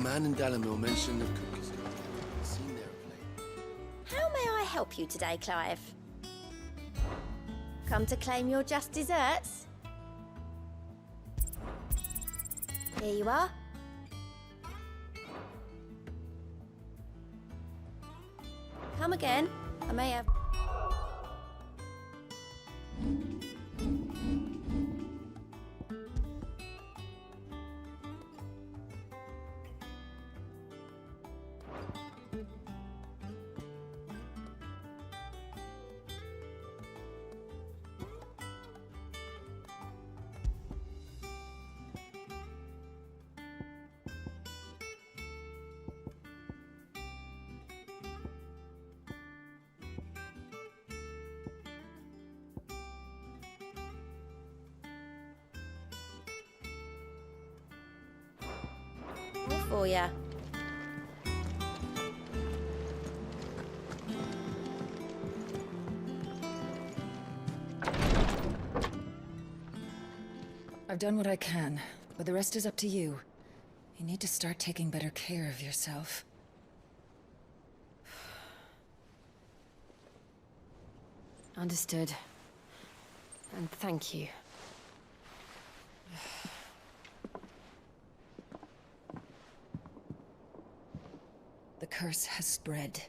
man in Dallamil mentioned the cookies. Seen their plate. How may I help you today, Clive? Come to claim your just desserts? Here you are. Come again. I may have... All for ya. I've done what I can, but the rest is up to you. You need to start taking better care of yourself. Understood. And thank you. The curse has spread.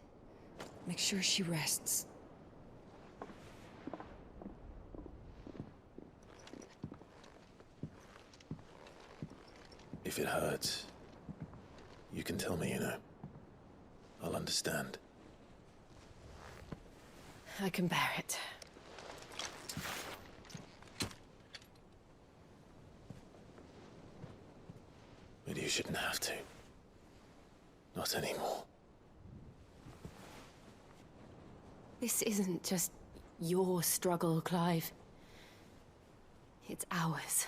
Make sure she rests. If it hurts, you can tell me, you know. I'll understand. I can bear it. But you shouldn't have to. Not anymore. This isn't just your struggle, Clive. It's ours.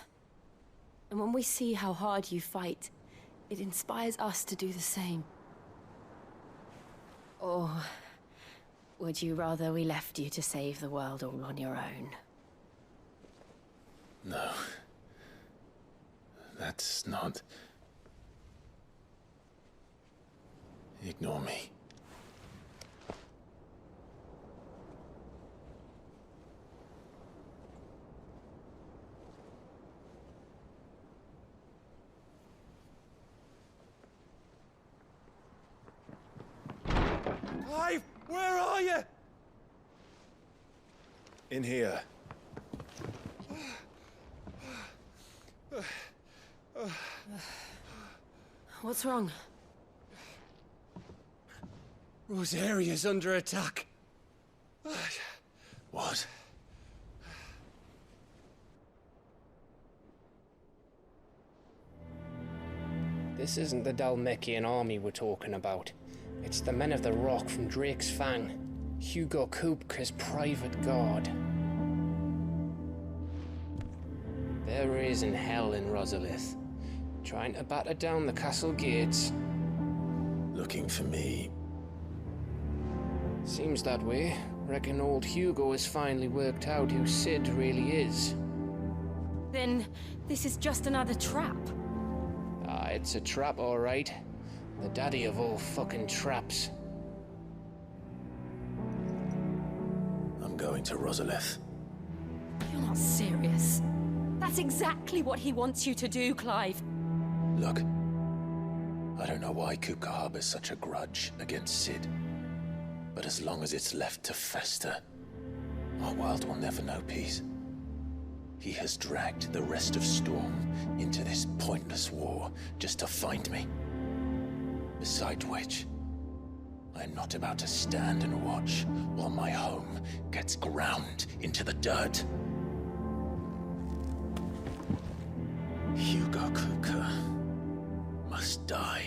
And when we see how hard you fight, it inspires us to do the same. Or would you rather we left you to save the world all on your own? No. That's not... Ignore me. Clive, where are you? In here. What's wrong? Rosaria's under attack. What? This isn't the Dalmekian army we're talking about. It's the men of the Rock from Drake's Fang. Hugo Kupka's private guard. They're raising hell in Rosalith, trying to batter down the castle gates. Looking for me. Seems that way. Reckon old Hugo has finally worked out who Sid really is. Then this is just another trap. Ah, it's a trap, all right. The daddy of all fucking traps. I'm going to Rosalith. You're not serious. That's exactly what he wants you to do, Clive. Look. I don't know why Kupka harbors such a grudge against Sid. But as long as it's left to fester, our world will never know peace. He has dragged the rest of Storm into this pointless war just to find me. Besides which, I'm not about to stand and watch while my home gets ground into the dirt. Hugo Kupka must die.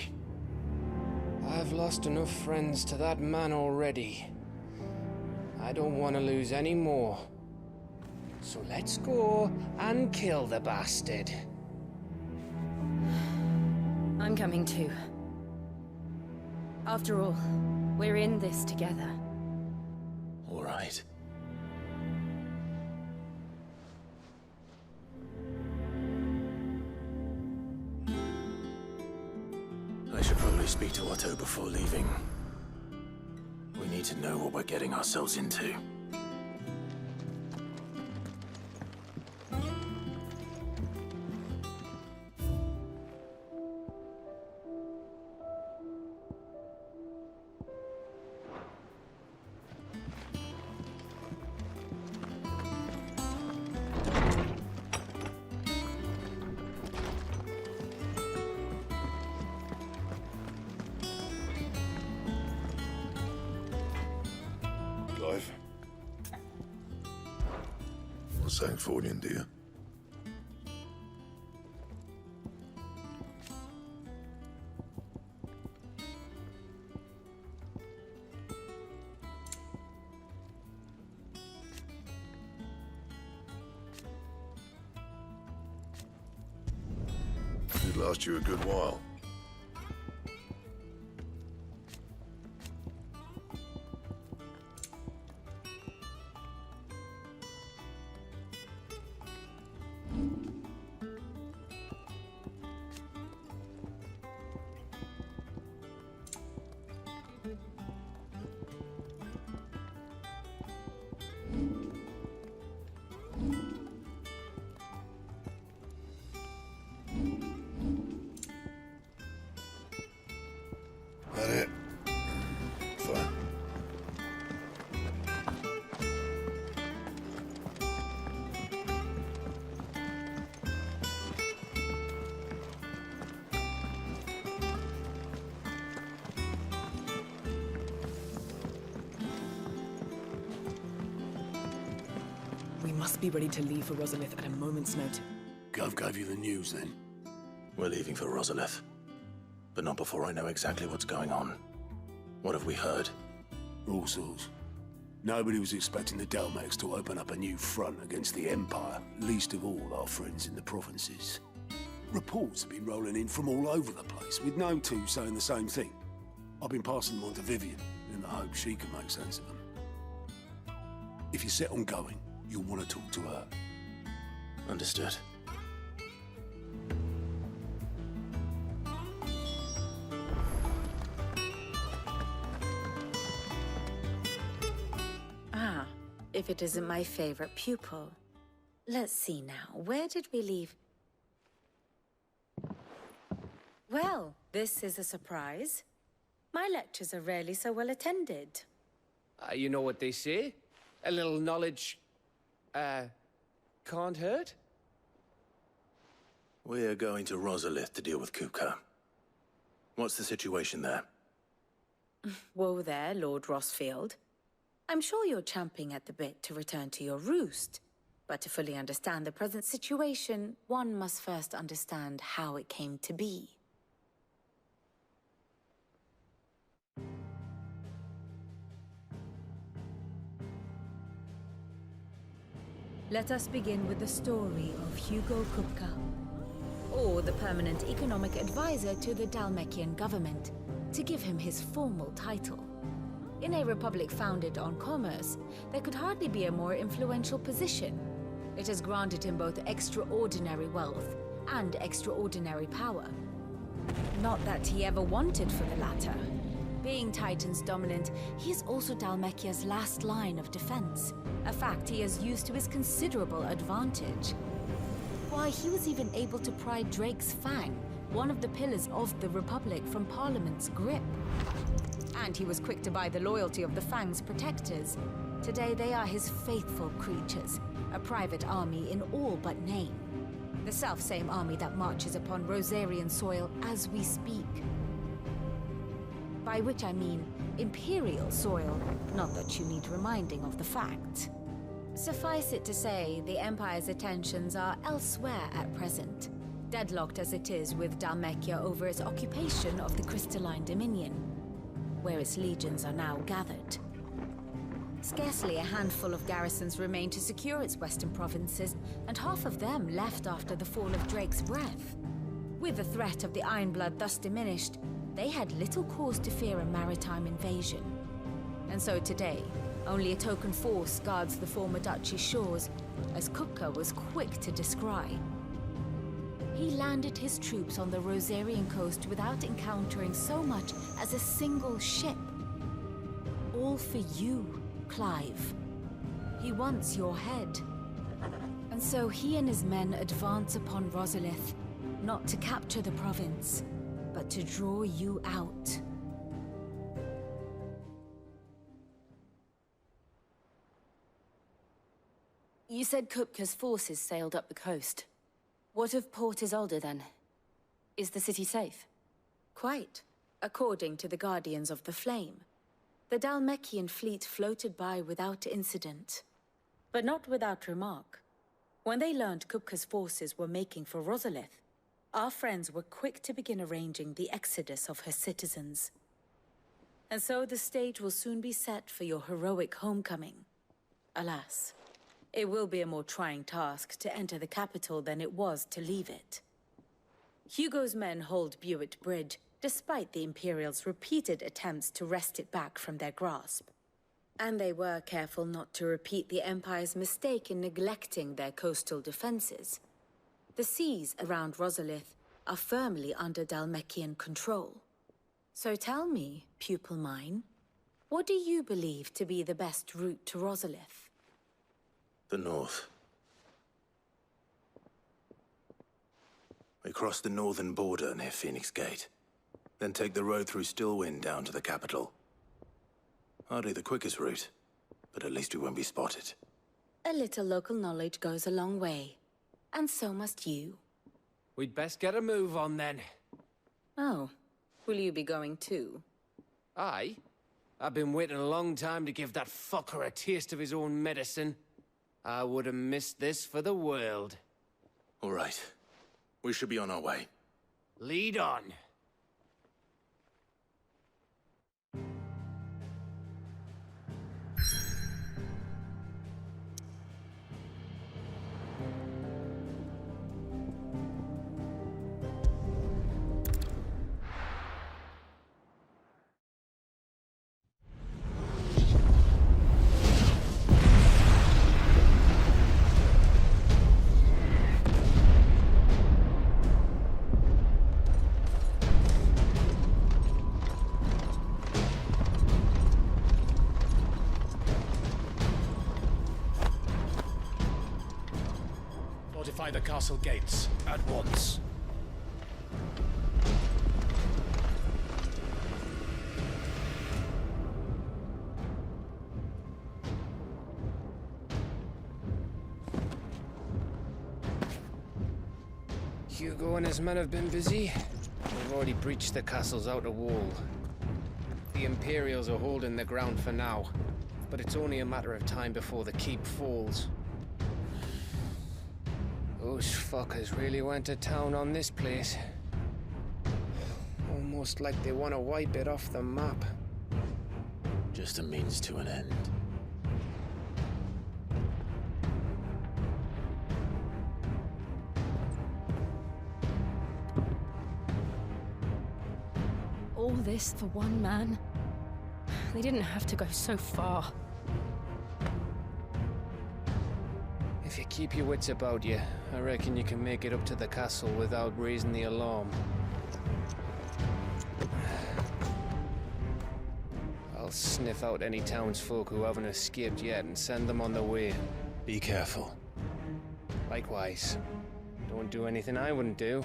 I've lost enough friends to that man already. I don't want to lose any more. So let's go and kill the bastard. I'm coming too. After all, we're in this together. All right. I should speak to Otto before leaving. We need to know what we're getting ourselves into. Clive? What's saying for you, dear? It'd last you a good while. That it? Fine. We must be ready to leave for Rosalith at a moment's notice. Gov gave you the news then? We're leaving for Rosalith. But not before I know exactly what's going on. What have we heard? All sorts. Nobody was expecting the Dalmex to open up a new front against the Empire, least of all our friends in the provinces. Reports have been rolling in from all over the place, with no two saying the same thing. I've been passing them on to Vivian, in the hope she can make sense of them. If you're set on going, you'll want to talk to her. Understood. If it isn't my favorite pupil. Let's see now, where did we leave? Well, this is a surprise. My lectures are rarely so well attended. You know what they say? A little knowledge, can't hurt? We're going to Rosalith to deal with Kuka. What's the situation there? Whoa there, Lord Rossfield. I'm sure you're champing at the bit to return to your roost. But to fully understand the present situation, one must first understand how it came to be. Let us begin with the story of Hugo Kupka, or the permanent economic advisor to the Dalmekian government, to give him his formal title. In a republic founded on commerce, there could hardly be a more influential position. It has granted him both extraordinary wealth and extraordinary power. Not that he ever wanted for the latter. Being Titan's dominant, he is also Dalmekia's last line of defense, a fact he has used to his considerable advantage. Why, he was even able to pry Drake's Fang, one of the pillars of the Republic, from Parliament's grip. And he was quick to buy the loyalty of the Fang's protectors. Today they are his faithful creatures, a private army in all but name. The self-same army that marches upon Rosarian soil as we speak. By which I mean Imperial soil, not that you need reminding of the fact. Suffice it to say, the Empire's attentions are elsewhere at present, deadlocked as it is with Dalmekia over its occupation of the Crystalline Dominion, where its legions are now gathered. Scarcely a handful of garrisons remain to secure its western provinces, and half of them left after the fall of Drake's Breath. With the threat of the Ironblood thus diminished, they had little cause to fear a maritime invasion. And so today, only a token force guards the former duchy's shores, as Kupka was quick to descry. He landed his troops on the Rosarian coast without encountering so much as a single ship. All for you, Clive. He wants your head. And so he and his men advance upon Rosalith, not to capture the province, but to draw you out. You said Kupka's forces sailed up the coast. What of Port Isolde, then? Is the city safe? Quite, according to the Guardians of the Flame. The Dhalmekian fleet floated by without incident. But not without remark. When they learned Kupka's forces were making for Rosalith, our friends were quick to begin arranging the exodus of her citizens. And so the stage will soon be set for your heroic homecoming. Alas, it will be a more trying task to enter the capital than it was to leave it. Hugo's men hold Buett Bridge, despite the Imperials' repeated attempts to wrest it back from their grasp. And they were careful not to repeat the Empire's mistake in neglecting their coastal defenses. The seas around Rosalith are firmly under Dhalmekian control. So tell me, pupil mine, what do you believe to be the best route to Rosalith? The north. We cross the northern border near Phoenix Gate, then take the road through Stillwind down to the capital. Hardly the quickest route, but at least we won't be spotted. A little local knowledge goes a long way, and so must you. We'd best get a move on then. Oh, will you be going too? Aye. I've been waiting a long time to give that fucker a taste of his own medicine. I would have missed this for the world. All right. We should be on our way. Lead on. Fortify the castle gates at once. Hugo and his men have been busy. They've already breached the castle's outer wall. The Imperials are holding the ground for now, but it's only a matter of time before the keep falls. Those fuckers really went to town on this place. Almost like they want to wipe it off the map. Just a means to an end. All this for one man? They didn't have to go so far. If you keep your wits about you, I reckon you can make it up to the castle without raising the alarm. I'll sniff out any townsfolk who haven't escaped yet and send them on their way. Be careful. Likewise. Don't do anything I wouldn't do.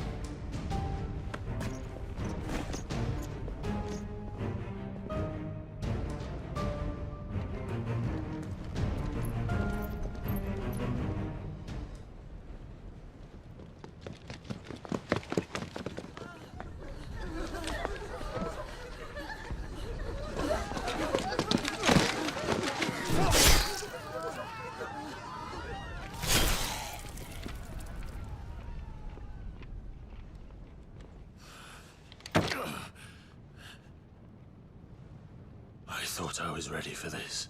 I thought I was ready for this,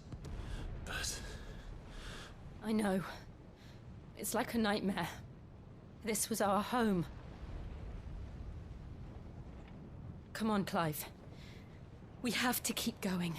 but... I know. It's like a nightmare. This was our home. Come on, Clive. We have to keep going.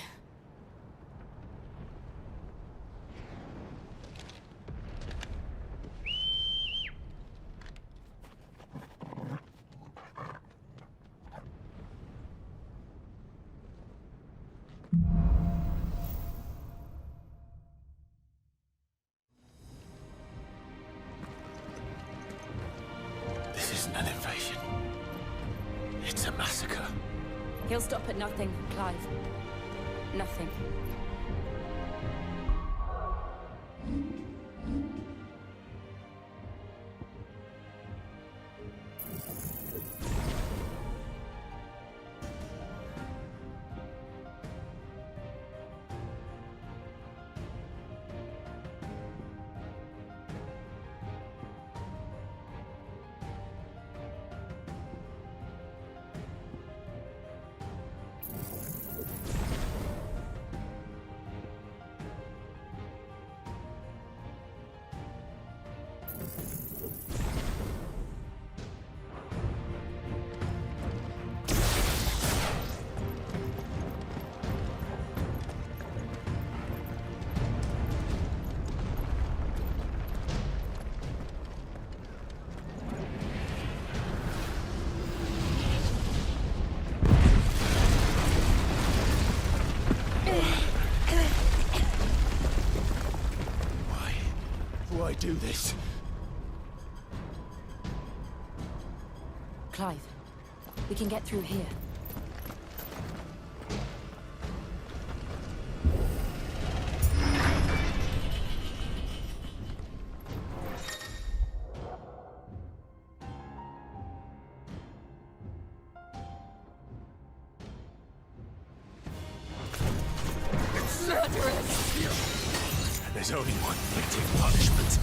He'll stop at nothing, Clive. Nothing. Why do this? Clive, we can get through here. There's only one fitting punishment.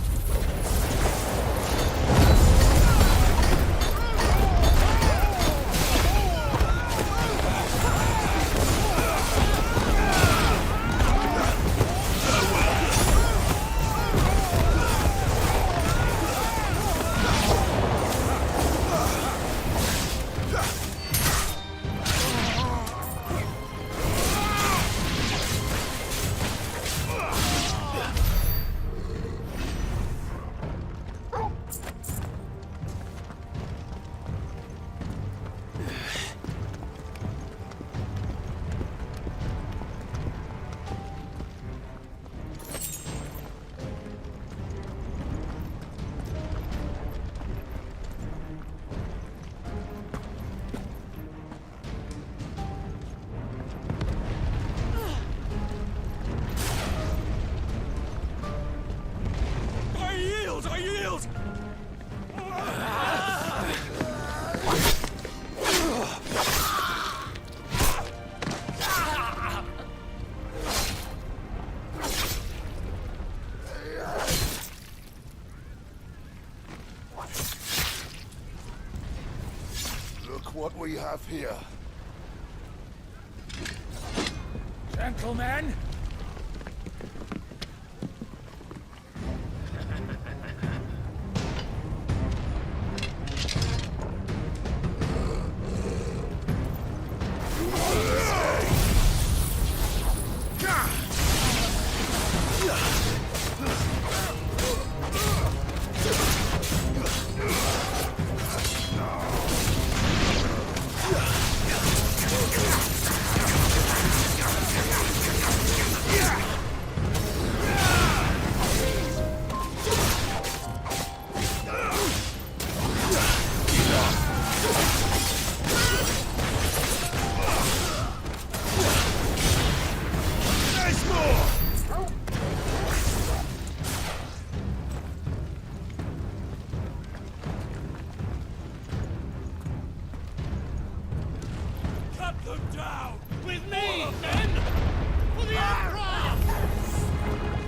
I yield! Look what we have here. Gentlemen!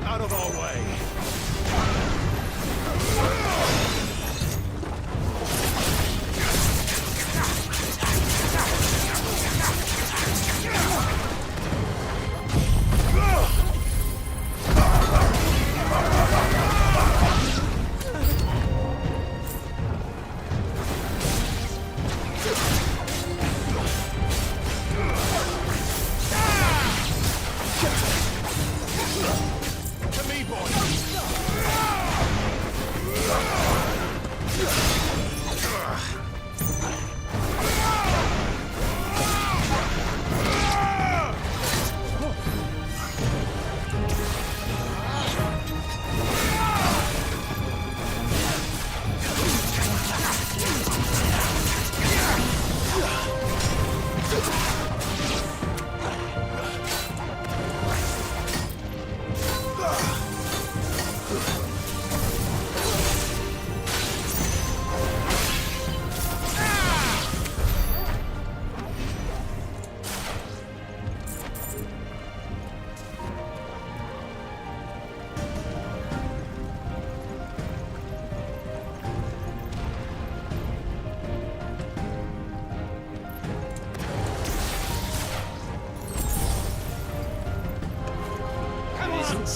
Out of our way! To me, boy!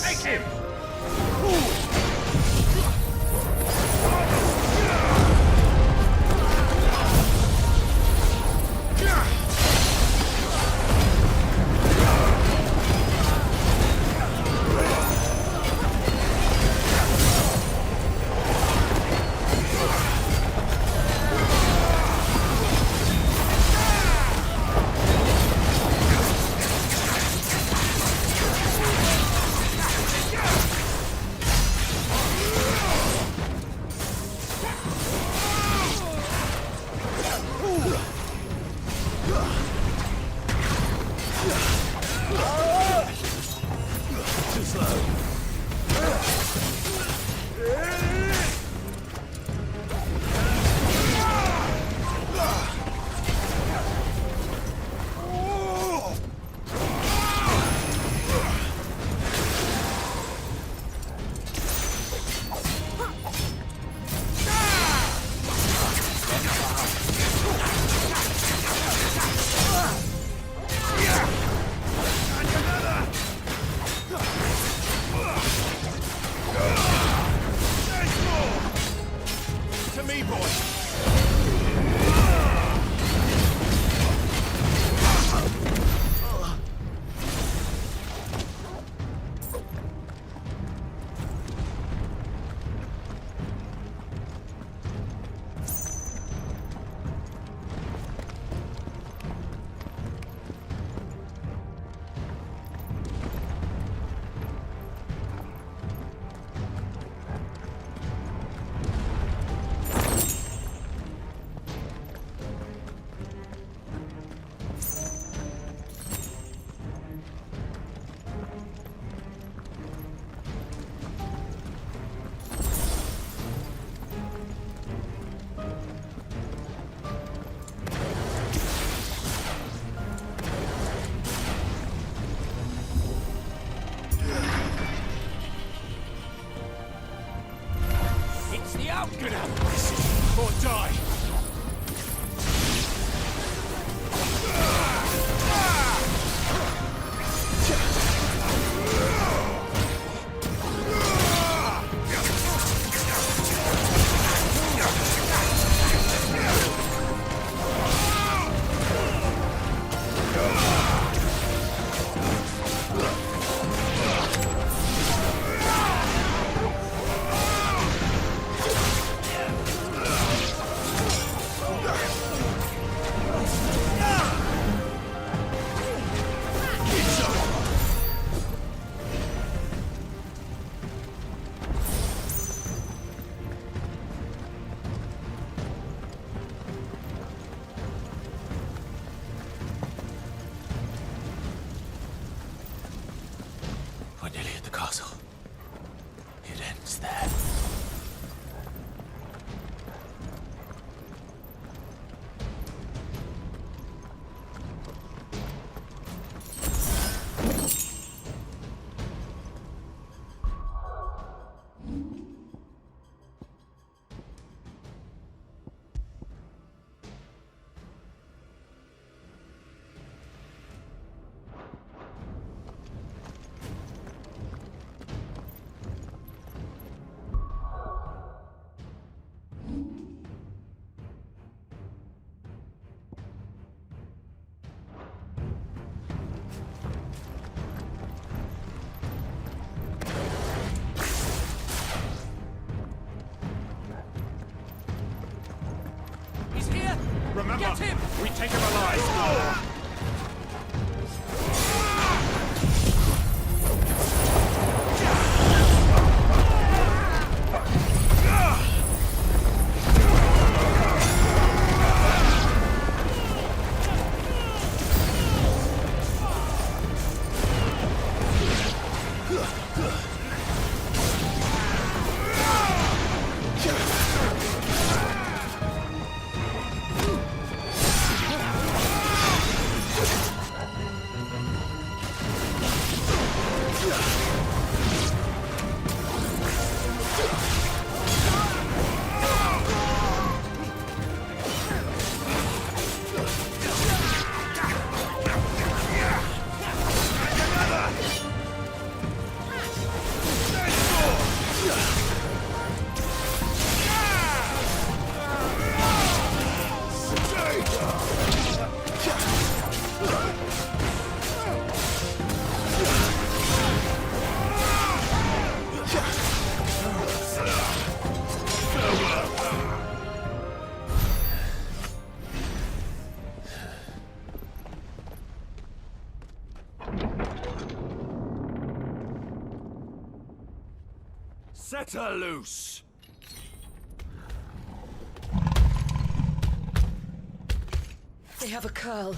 Take him! Get out of this or die! We're nearly at the castle. It ends there. Remember, get him! We take him alive! Set her loose! They have a curl.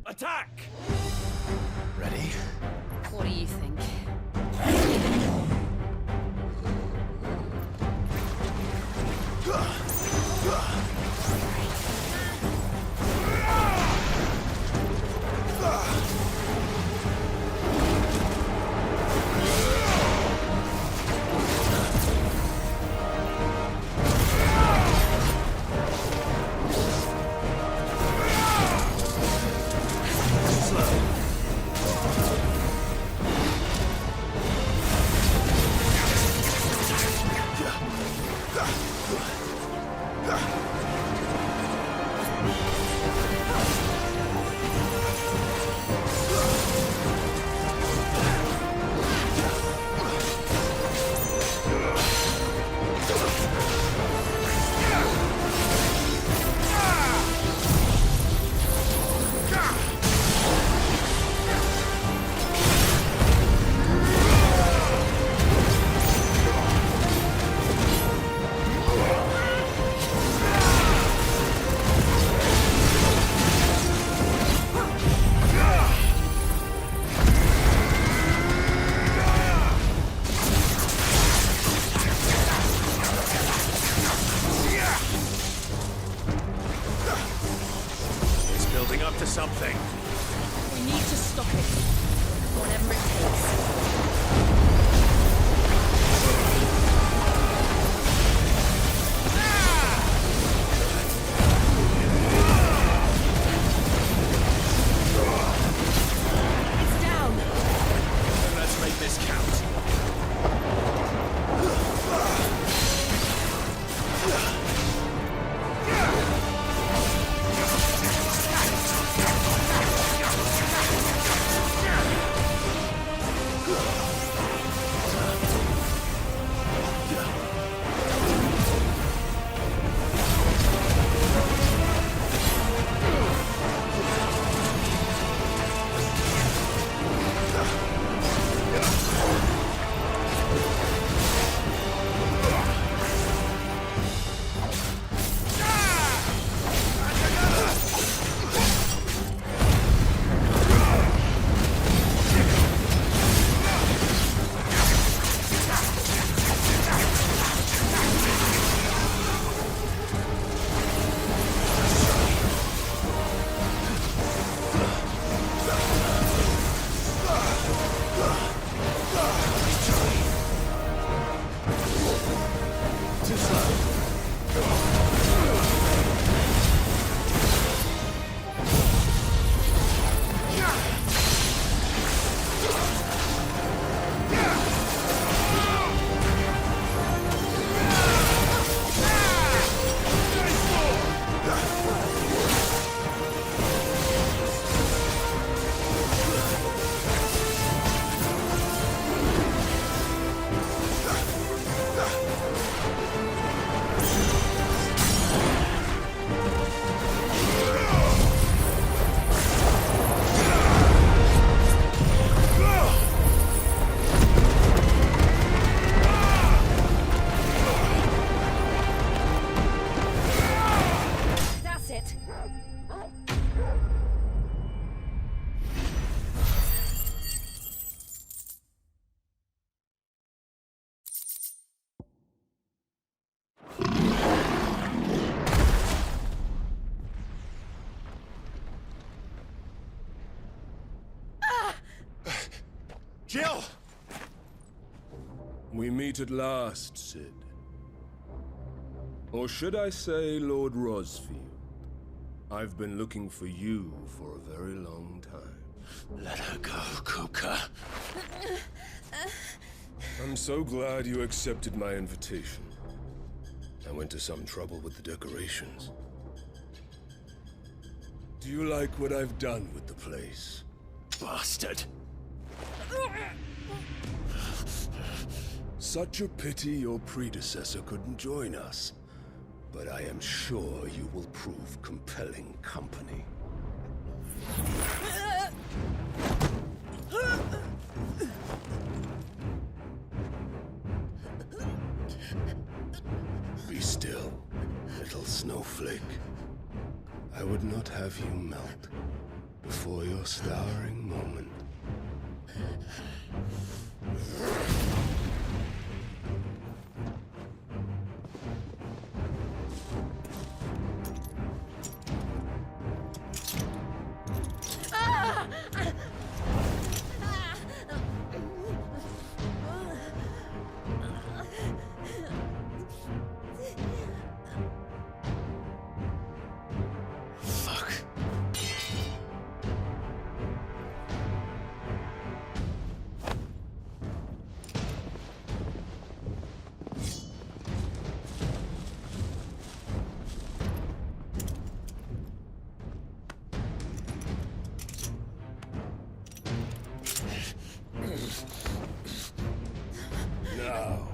Attack! Ready? What do you think? Something. We need to stop it. Whatever it takes. It's down. Let's make this count. Jill! We meet at last, Sid. Or should I say, Lord Rosfield? I've been looking for you for a very long time. Let her go, Kupka. I'm so glad you accepted my invitation. I went to some trouble with the decorations. Do you like what I've done with the place? Bastard! Such a pity your predecessor couldn't join us. but I am sure you will prove compelling company. Be still, little snowflake. I would not have you melt before your starring moment. Now,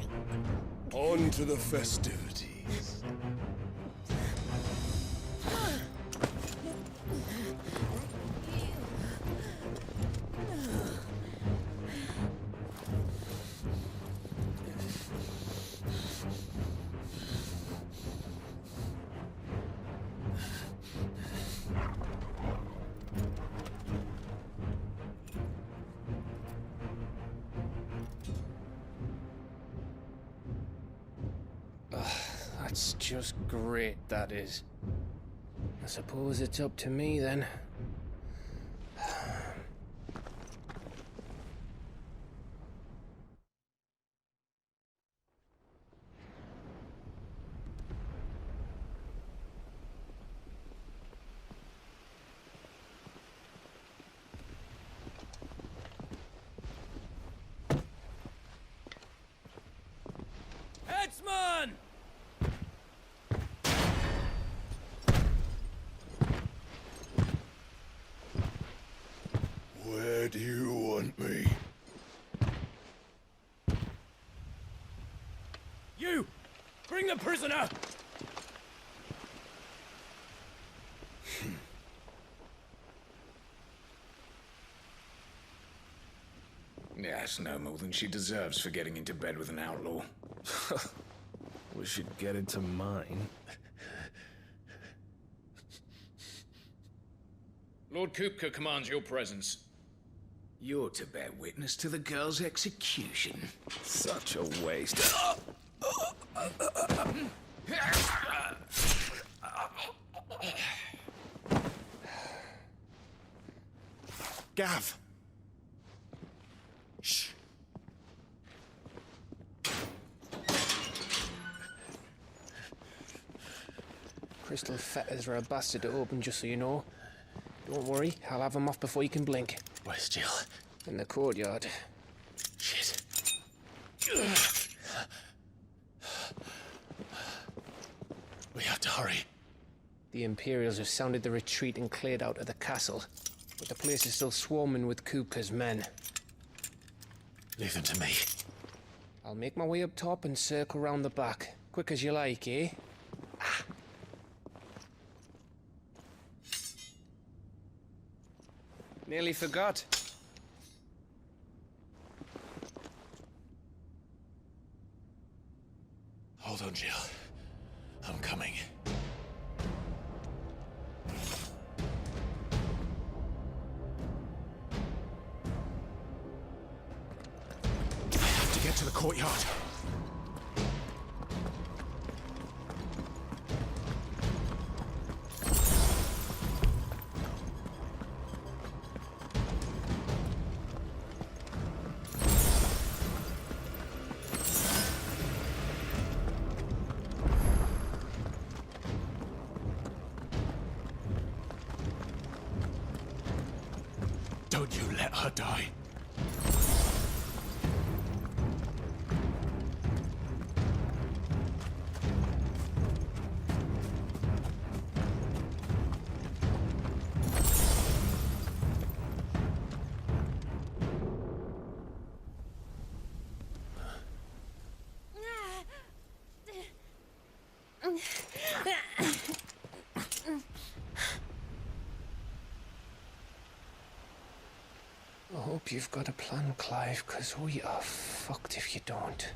on to the festivities. That's just great, that is. I suppose it's up to me then. Headsman! Where do you want me? You! Bring the prisoner! Yes, no more than she deserves for getting into bed with an outlaw. We should get into mine. Lord Kupka commands your presence. You're to bear witness to the girl's execution. Such a waste. Gav! Shh. Crystal fetters are a bastard to open, just so you know. Don't worry, I'll have them off before you can blink. Where's Jill? In the courtyard. Shit. We have to hurry. The Imperials have sounded the retreat and cleared out of the castle, but the place is still swarming with Kupka's men. Leave them to me. I'll make my way up top and circle round the back. Quick as you like, eh? Nearly forgot. Hold on, Jill. I'm coming. I have to get to the courtyard. Don't you let her die. hope you've got a plan, Clive, because we are fucked if you don't.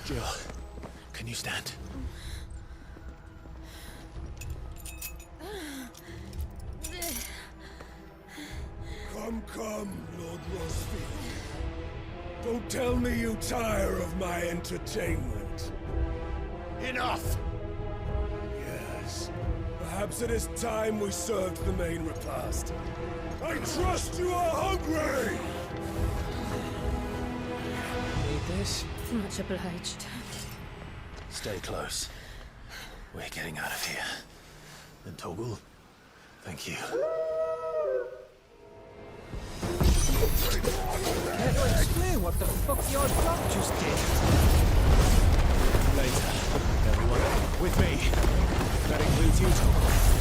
Jill, can you stand? Come, Lord Rosfield. Don't tell me you tire of my entertainment. Enough! Yes. Perhaps it is time we served the main repast. I trust you are hungry! Need this? Much obliged. Stay close. We're getting out of here. And Toggle, thank you. Can you explain what the fuck your dog just did? Later. Everyone, with me. That includes you, Toggle.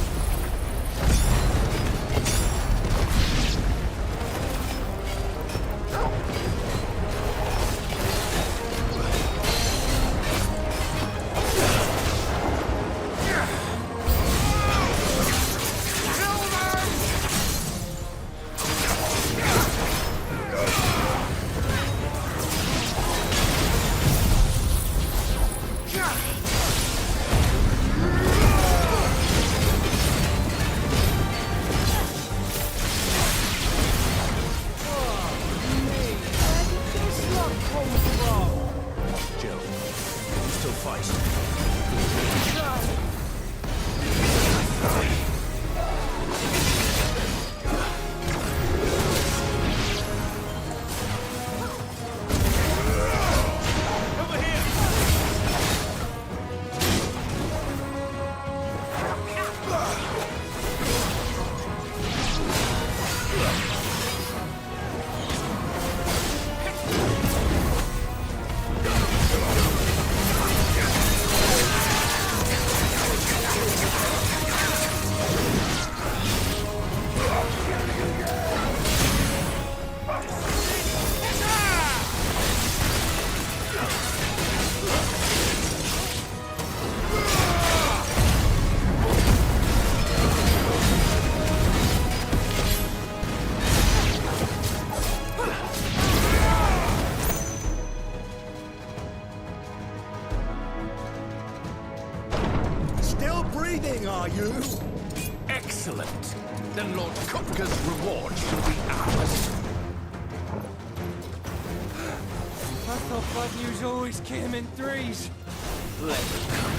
Are you? Excellent. Then Lord Kupka's reward shall be ours. I thought bad news always came in threes. Let it come.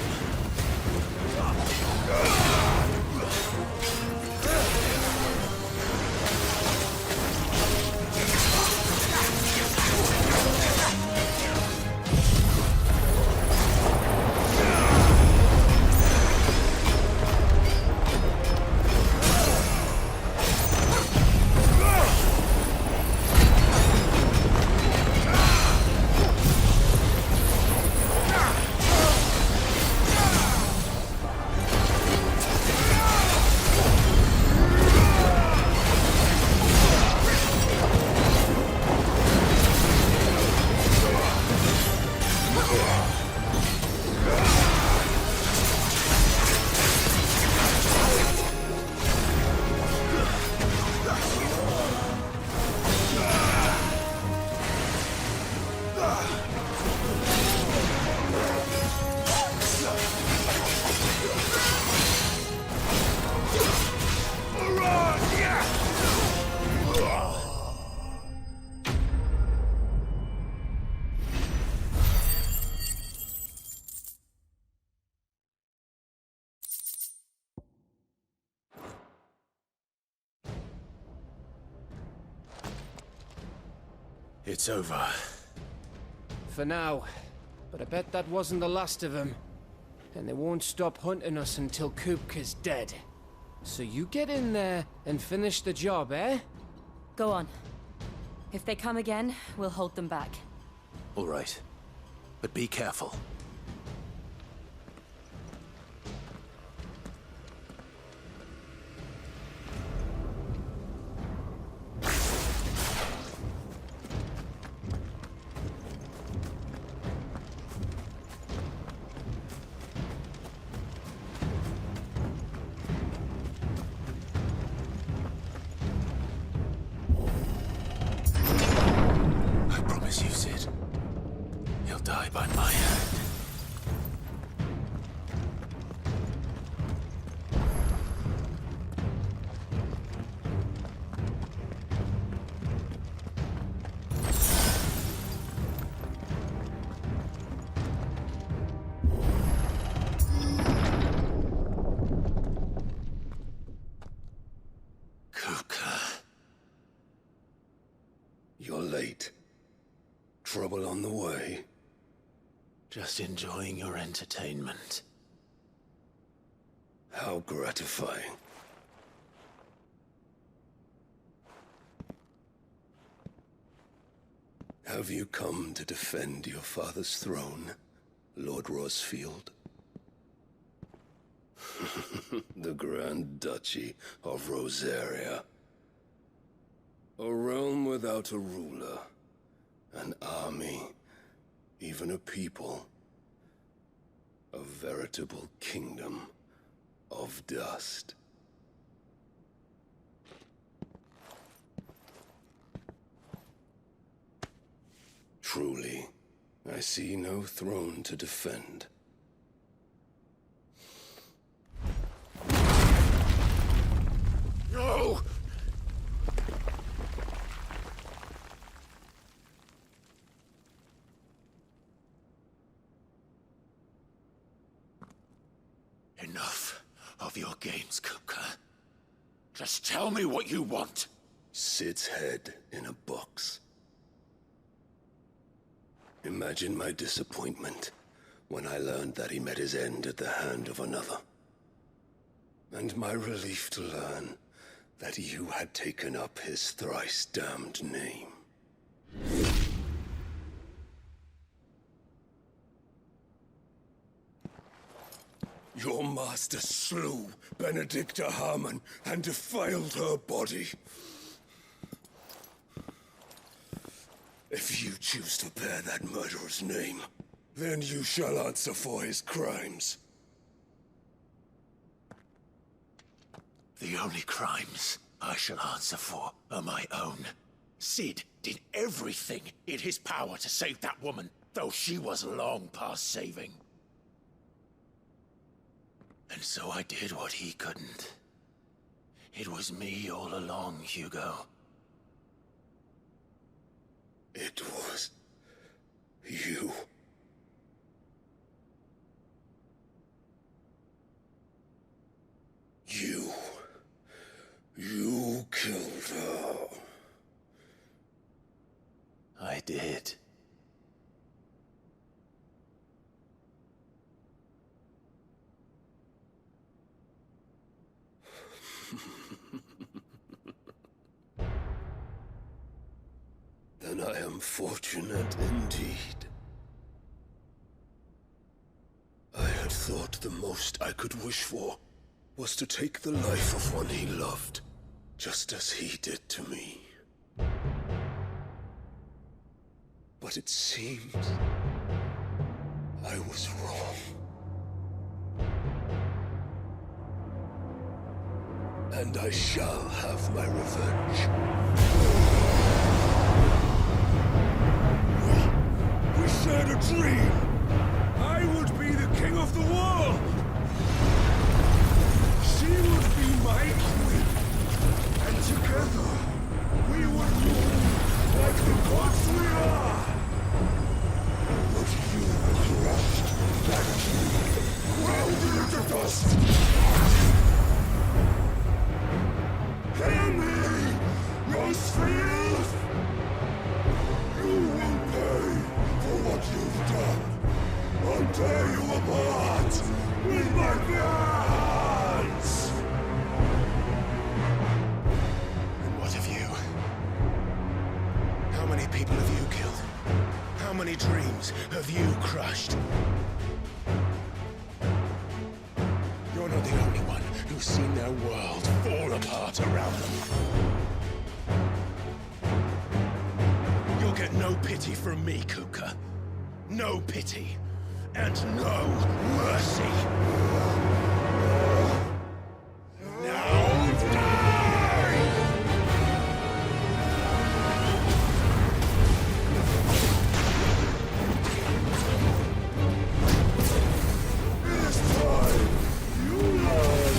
It's over. For now. But I bet that wasn't the last of them. And they won't stop hunting us until Kupka's dead. So you get in there and finish the job, eh? Go on. If they come again, we'll hold them back. All right. But be careful. You, Sid. He'll die by my hand. Kupka. You're late. Trouble on the way? Just enjoying your entertainment. How gratifying. Have you come to defend your father's throne, Lord Rosfield? The Grand Duchy of Rosaria. A realm without a ruler. An army, even a people. A veritable kingdom of dust. Truly, I see no throne to defend. No! Enough of your games, Kupka. Just tell me what you want. Sid's head in a box. Imagine my disappointment when I learned that he met his end at the hand of another. And my relief to learn that you had taken up his thrice-damned name. Your master slew Benedicta Harmon and defiled her body. If you choose to bear that murderer's name, then you shall answer for his crimes. The only crimes I shall answer for are my own. Sid did everything in his power to save that woman, though she was long past saving. And so I did what he couldn't. It was me all along, Hugo. It was you. You killed her. I did. Then I am fortunate indeed. I had thought the most I could wish for was to take the life of one he loved, just as he did to me. But it seems I was wrong. And I shall have my revenge. We shared a dream! I would be the king of the world! She would be my queen! And together, we would rule like the gods we are! But you crushed that dream, ground it into dust! Hear me, Rosefield! many dreams have you crushed? You're not the only one who's seen their world fall apart around them. You'll get no pity from me, Kupka. No pity. And no mercy. Now die! This time, you learn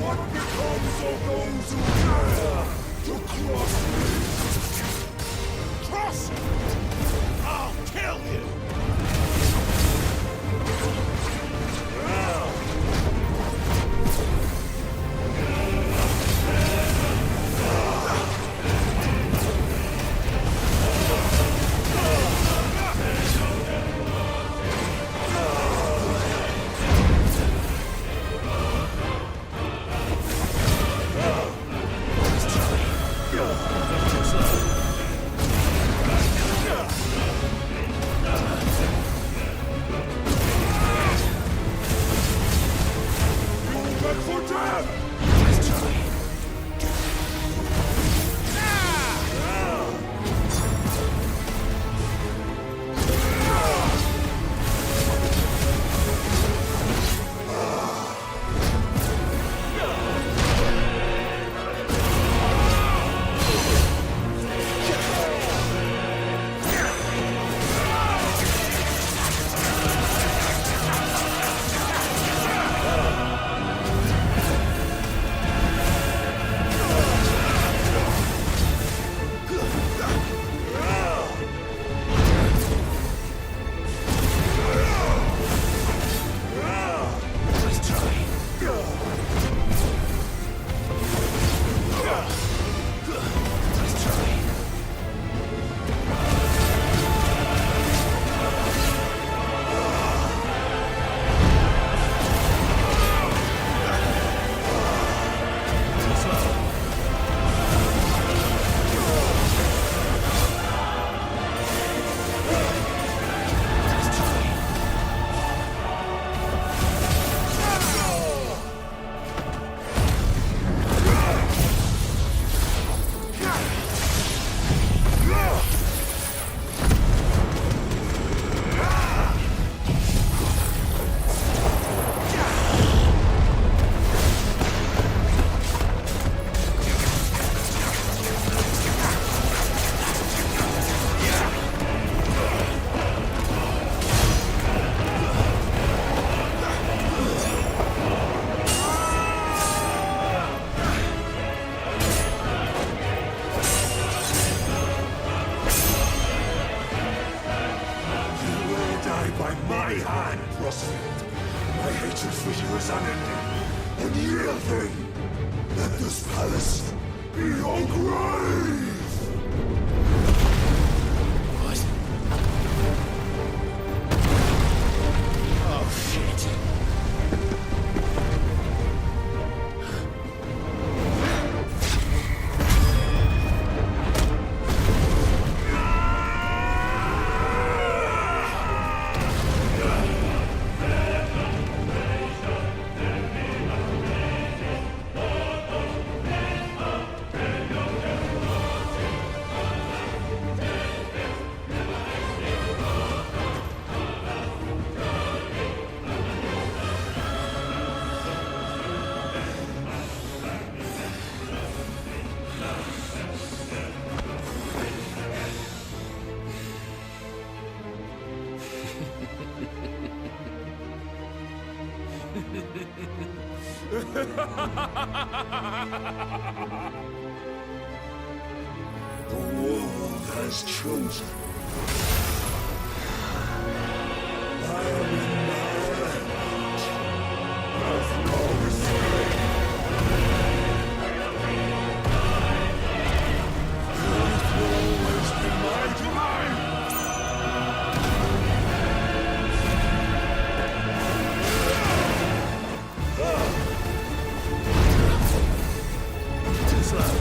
what becomes of those who dare to cross me. Cross! I'll kill you! The world has chosen. I am in my hand. Have no escape. Truth will always be my domain. Slow.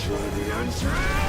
Enter the enter!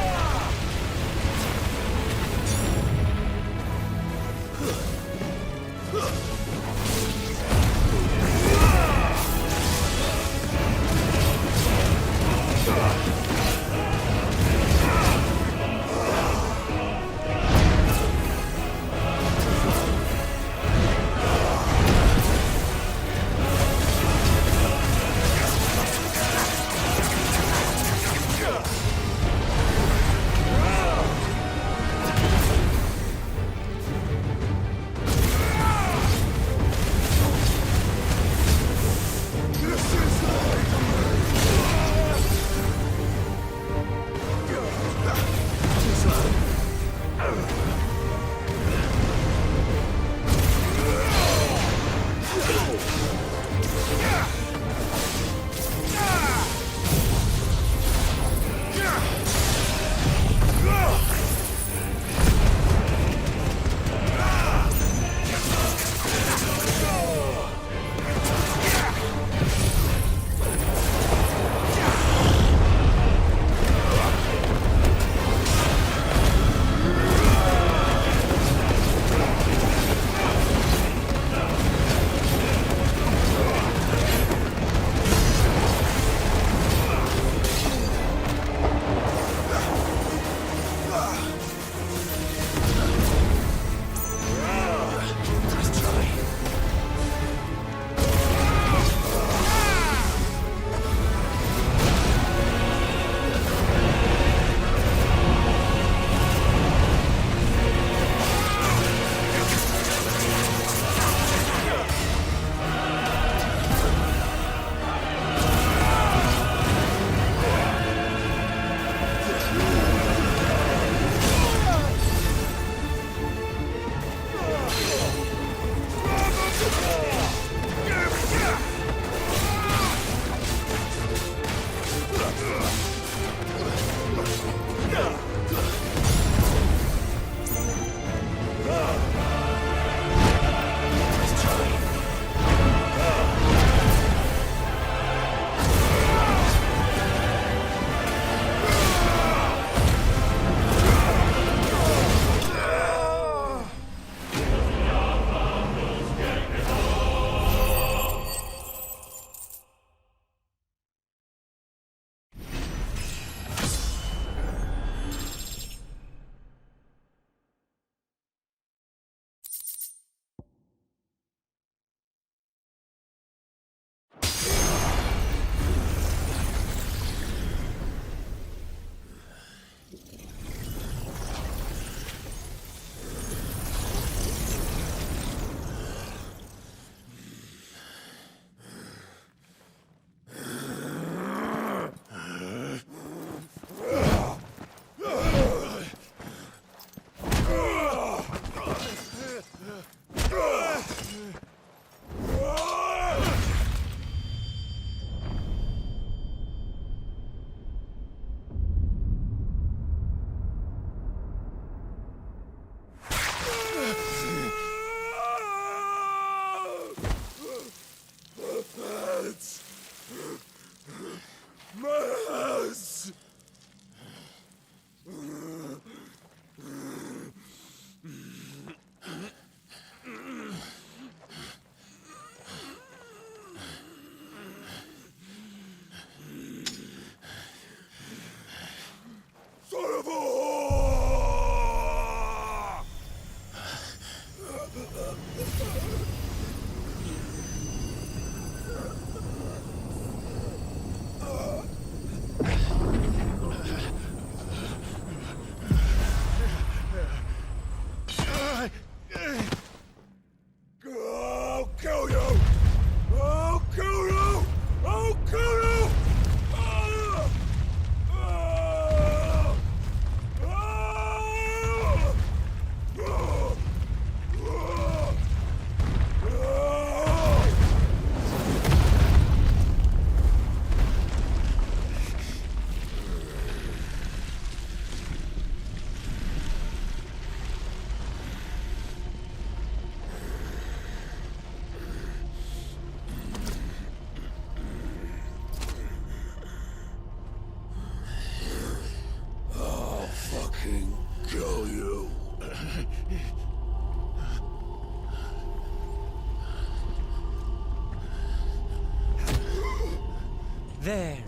There.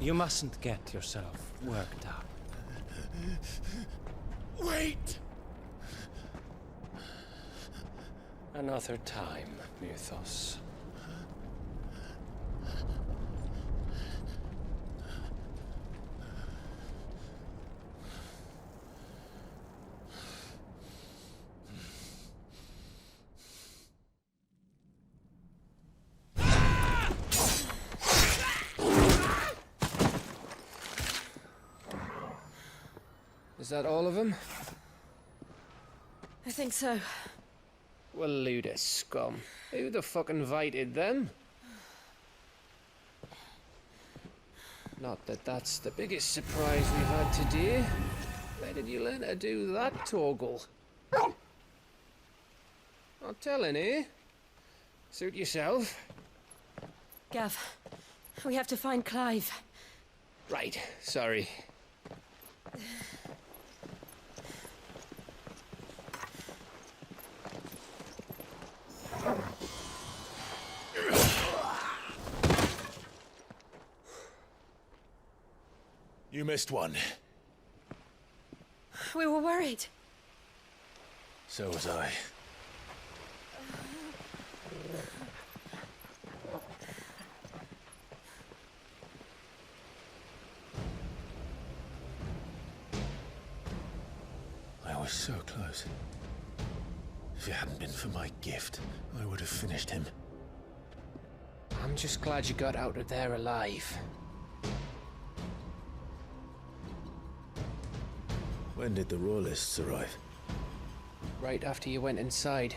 You mustn't get yourself worked up. Wait! Another time, Mythos. Is that all of them? I think so. Well, load of scum. Who the fuck invited them? Not that that's the biggest surprise we've had today. Where did you learn to do that, Toggle? Not telling, eh? Suit yourself. Gav, we have to find Clive. Right, sorry. You missed one. We were worried. So was I. I was so close. If it hadn't been for my gift, I would have finished him. I'm just glad you got out of there alive. When did the Royalists arrive? Right after you went inside.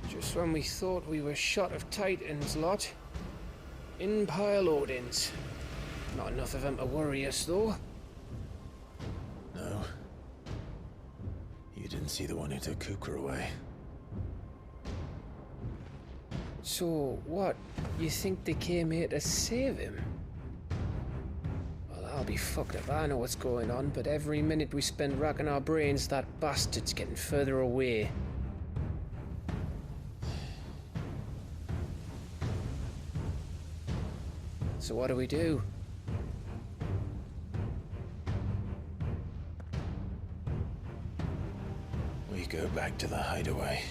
Just when we thought we were shot of Titans lot. In pile Odins. Not enough of them to worry us, though. No. You didn't see the one who took Kupka away. So, what? You think they came here to save him? Well, I'll be fucked if I know what's going on, but every minute we spend racking our brains, that bastard's getting further away. So what do we do? We go back to the hideaway.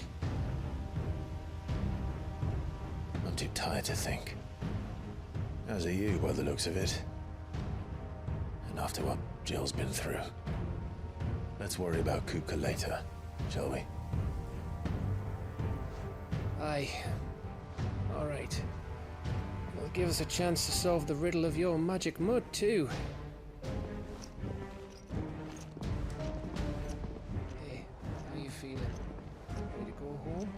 I'm too tired to think. As are you, by the looks of it. And after what Jill's been through. Let's worry about Kupka later, shall we? Aye. All right. It'll give us a chance to solve the riddle of your magic mud, too. Hey, how you feeling? Ready to go home?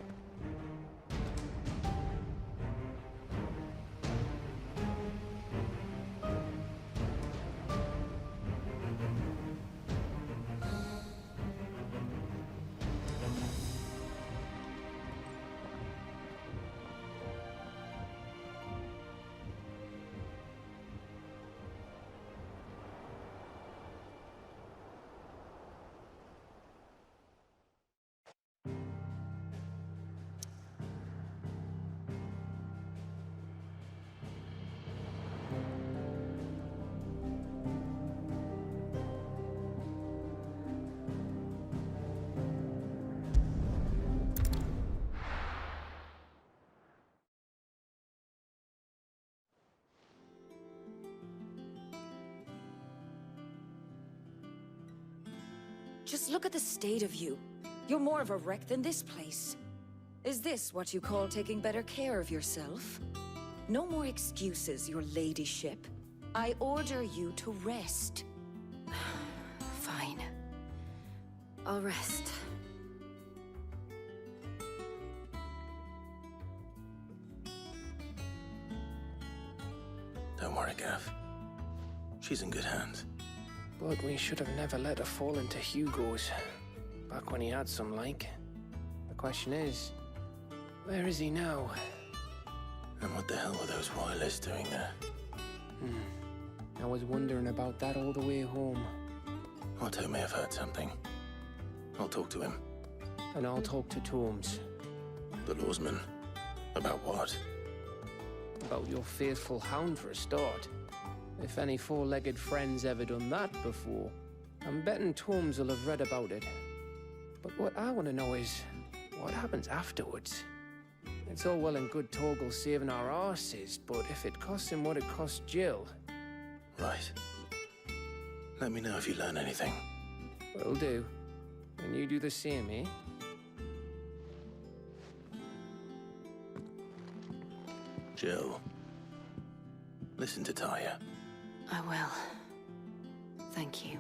Just look at the state of you. You're more of a wreck than this place. Is this what you call taking better care of yourself? No more excuses, your ladyship. I order you to rest. Fine. I'll rest. Don't worry, Gav. She's in good hands. But we should have never let her fall into Hugo's. Back when he had some like. The question is, where is he now? And what the hell were those royalists doing there? I was wondering about that all the way home. Otto may have heard something. I'll talk to him. And I'll talk to Tomes. The lawsman? About what? About your faithful hound for a start. If any four-legged friend's ever done that before, I'm betting Tomes will have read about it. But what I want to know is, what happens afterwards? It's all well and good Torgal saving our arses, but if it costs him what it cost Jill... Right. Let me know if you learn anything. Will do. And you do the same, eh? Jill, listen to Taya. I will. Thank you.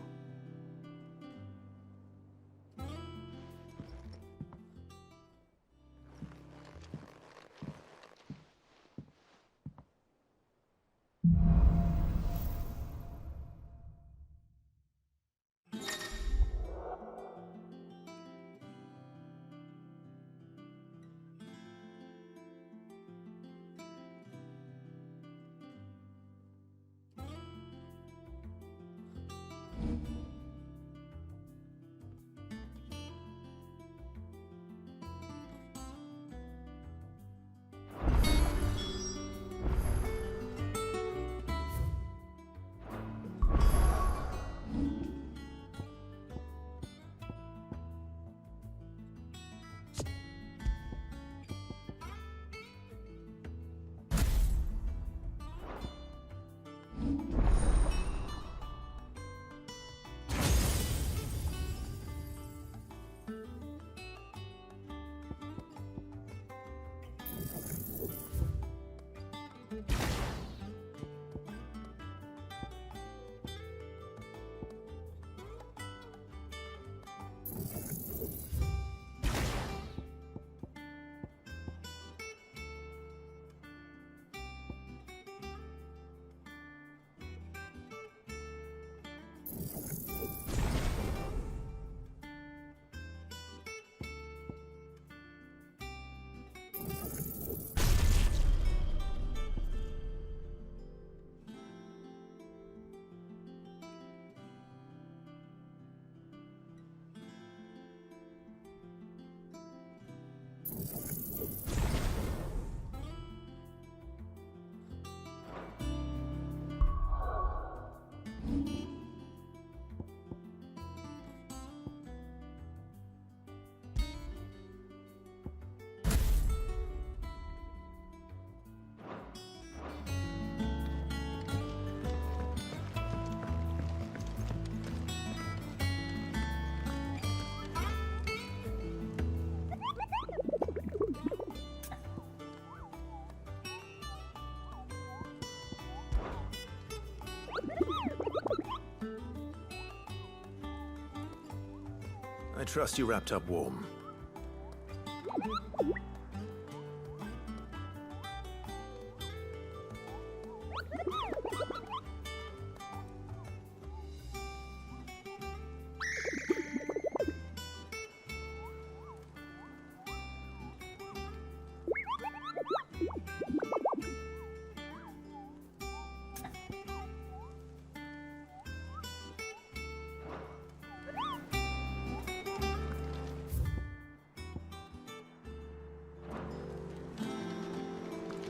I trust you wrapped up warm.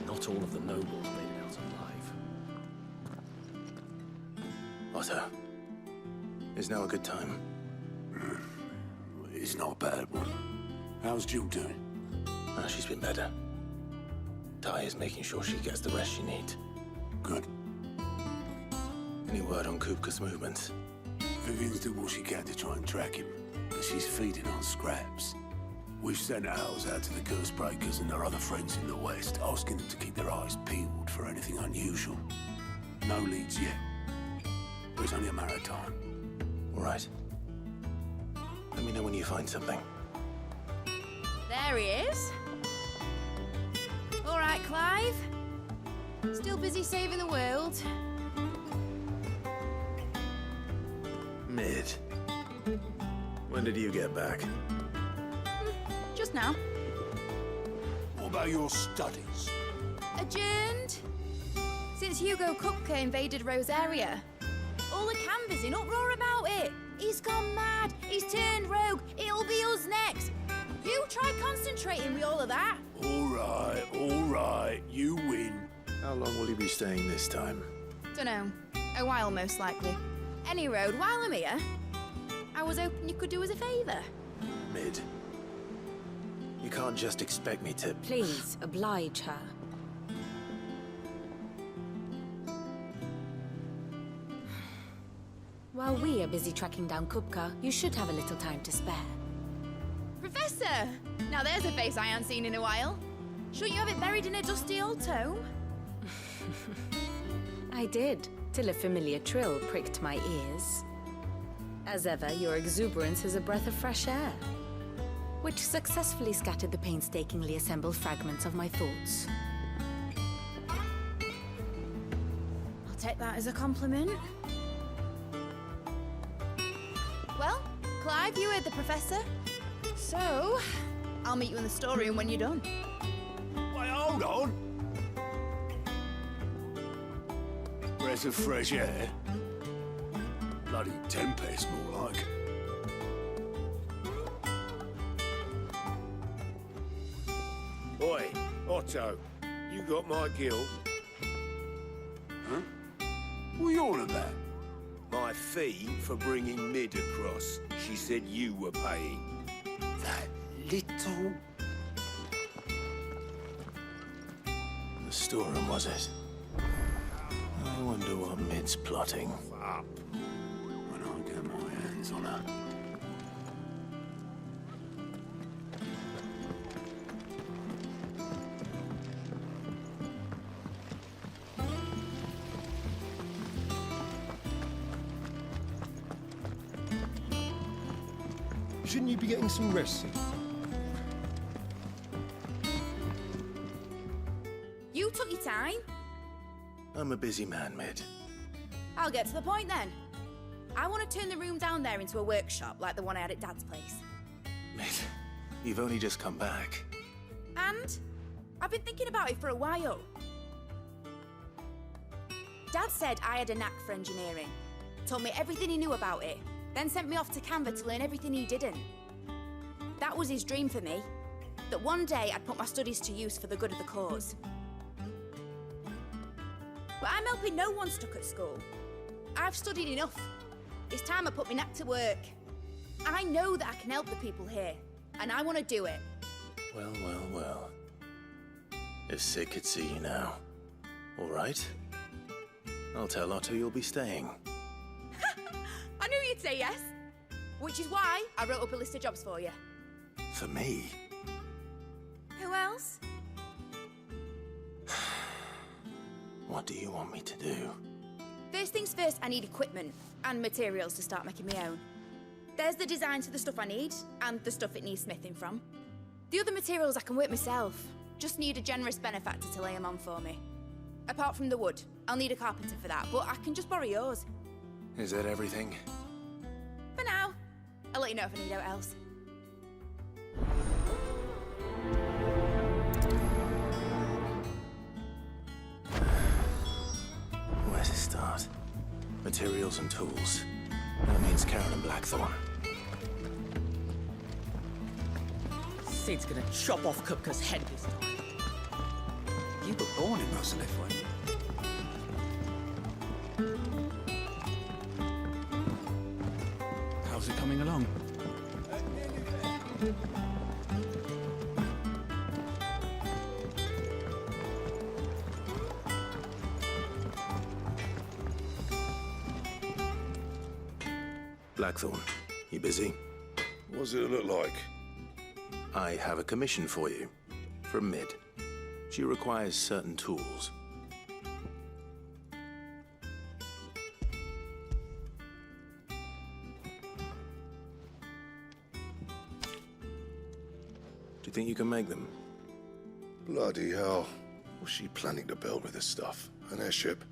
Not all of the nobles made it out alive. Otto, is now a good time? It's not a bad one. How's Jill doing? She's been better. Taya's making sure she gets the rest she needs. Good. Any word on Kupka's movements? Vivian's doing what she can to try and track him, but she's feeding on scraps. We've sent ours out to the Cursebreakers and their other friends in the West, asking them to keep their eyes peeled for anything unusual. No leads yet, but it's only a matter of time. All right. Let me know when you find something. There he is. All right, Clive. Still busy saving the world? Mid. When did you get back? Just now. What about your studies? Adjourned. Since Hugo Kupka invaded Rosaria. All the canvas in uproar about it. He's gone mad. He's turned rogue. It'll be us next. You try concentrating with all of that. All right, you win. How long will you be staying this time? Dunno. A while, most likely. Any road, while I'm here, I was hoping you could do us a favour. Mid. You can't just expect me to... Please, oblige her. While we are busy tracking down Kupka, you should have a little time to spare. Professor! Now there's a face I haven't seen in a while. Shouldn't you have it buried in a dusty old tome? I did, till a familiar trill pricked my ears. As ever, your exuberance is a breath of fresh air, which successfully scattered the painstakingly assembled fragments of my thoughts. I'll take that as a compliment. Well, Clive, you heard the Professor. So, I'll meet you in the storeroom when you're done. Wait, hold on! Breath of fresh air? Bloody tempest, more like. Oi, Otto, you got my guilt? Huh? What are you on about? My fee for bringing Mid across. She said you were paying. That little... The storeroom, was it? I wonder what Mid's plotting. Up. When I get my hands on her. Shouldn't you be getting some rest? You took your time. I'm a busy man, Mid. I'll get to the point then. I want to turn the room down there into a workshop like the one I had at Dad's place. Mid, you've only just come back. And I've been thinking about it for a while. Dad said I had a knack for engineering. Told me everything he knew about it. Then sent me off to Canva to learn everything he didn't. That was his dream for me. That one day I'd put my studies to use for the good of the cause. But I'm helping no one stuck at school. I've studied enough. It's time I put my knack to work. I know that I can help the people here, and I want to do it. Well, well, well. If Sid could see you now. All right. I'll tell Otto you'll be staying. I knew you'd say yes. Which is why I wrote up a list of jobs for you. For me? Who else? What do you want me to do? First things first, I need equipment and materials to start making my own. There's the designs for the stuff I need, and the stuff it needs smithing from. The other materials I can work myself. Just need a generous benefactor to lay them on for me. Apart from the wood, I'll need a carpenter for that, but I can just borrow yours. Is that everything? For now. I'll let you know if I need out else. Where to start? Materials and tools. That means Karen and Blackthorn. Sid's gonna chop off Kupka's head this time. You were born in Rosalith, weren't you? How's it coming along? Blackthorn, you busy? What does it look like? I have a commission for you. From Mid. She requires certain tools. Do you think you can make them? Bloody hell. What's she planning to build with this stuff? An airship?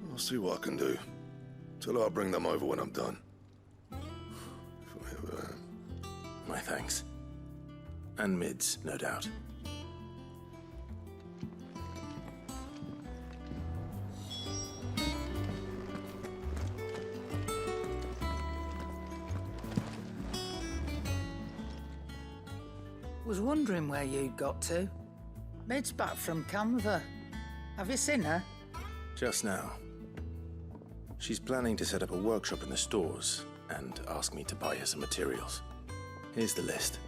I'll see what I can do. Till I'll bring them over when I'm done. My thanks. And Mid's, no doubt. Was wondering where you'd got to. Maid's back from Canva. Have you seen her? Just now. She's planning to set up a workshop in the stores and ask me to buy her some materials. Here's the list.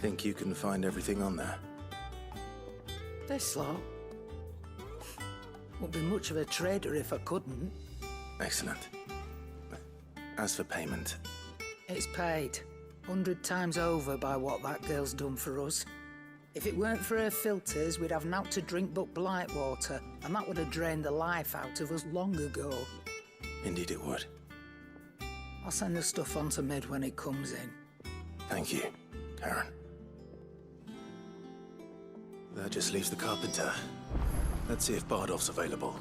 Think you can find everything on there? This lot. Wouldn't be much of a trader if I couldn't. Excellent. As for payment... It's paid. 100 times over by what that girl's done for us. If it weren't for her filters, we'd have naught to drink but Blight water, and that would have drained the life out of us long ago. Indeed it would. I'll send the stuff on to Mid when it comes in. Thank you, Karen. That just leaves the carpenter. Let's see if Bardolph's available.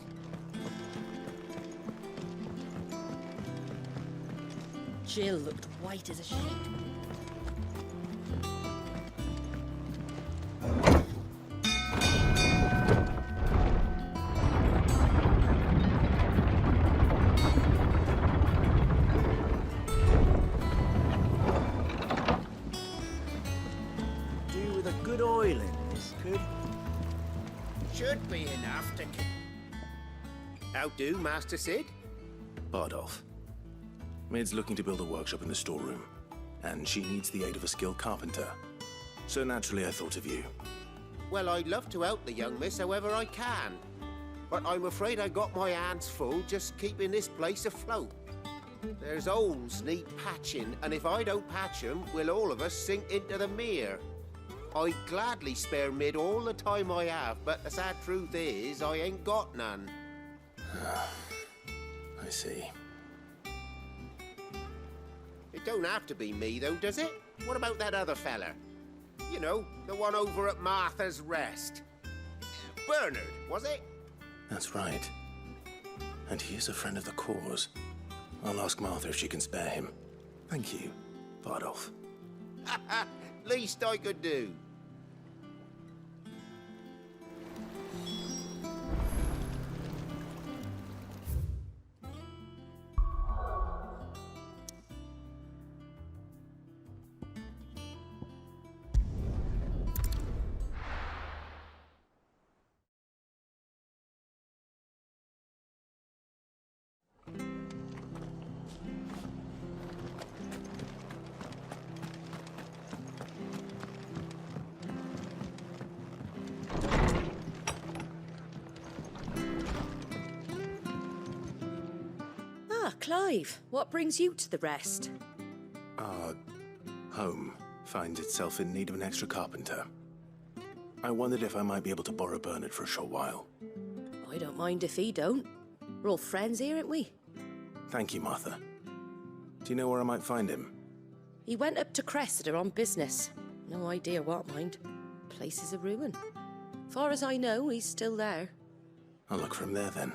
Jill looked white as a sheet. Do with a good oil in this, could? Should be enough to... How do, Master Sid? Bardolph. Mid's looking to build a workshop in the storeroom, and she needs the aid of a skilled carpenter. So naturally I thought of you. Well, I'd love to help the young miss however I can. But I'm afraid I got my hands full just keeping this place afloat. There's holes need patching, and if I don't patch them, we'll all of us sink into the mere. I'd gladly spare Mid all the time I have, but the sad truth is, I ain't got none. I see. It don't have to be me, though, does it? What about that other fella? You know, the one over at Martha's Rest. Bernard, was it? That's right. And he is a friend of the cause. I'll ask Martha if she can spare him. Thank you, Bardolph. Least I could do. Clive, what brings you to the Rest? Our home finds itself in need of an extra carpenter. I wondered if I might be able to borrow Bernard for a short while. I don't mind if he don't. We're all friends here, aren't we? Thank you, Martha. Do you know where I might find him? He went up to Cressida on business. No idea what, mind. Place is a ruin. Far as I know, he's still there. I'll look for him there, then.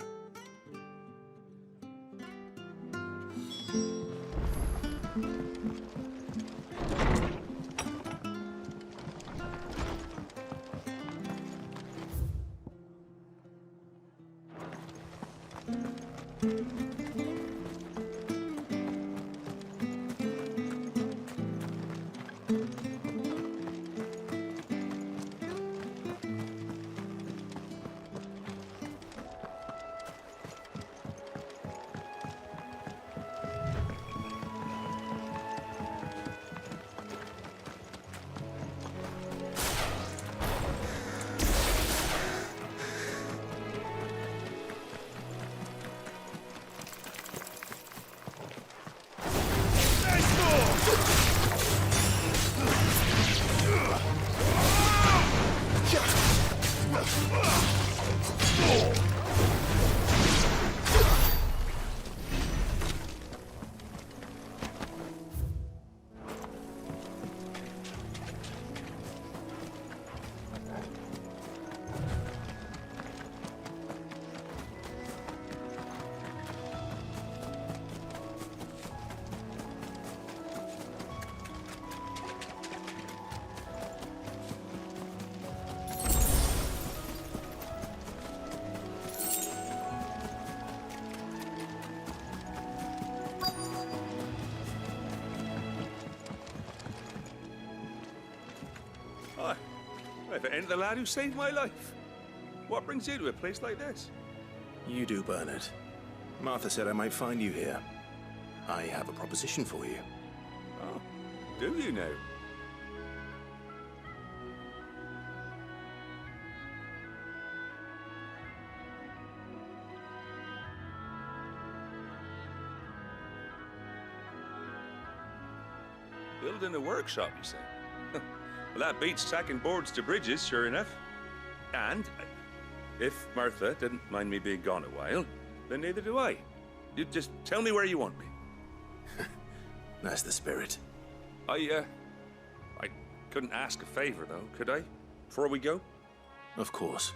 if it ain't the lad who saved my life. What brings you to a place like this? You do, Bernard. Martha said I might find you here. I have a proposition for you. Oh, do you now? Building a workshop, you say? Well, that beats tacking boards to bridges, sure enough. And if Martha didn't mind me being gone a while, then neither do I. You just tell me where you want me. That's the spirit. I couldn't ask a favor, though, could I? Before we go? Of course.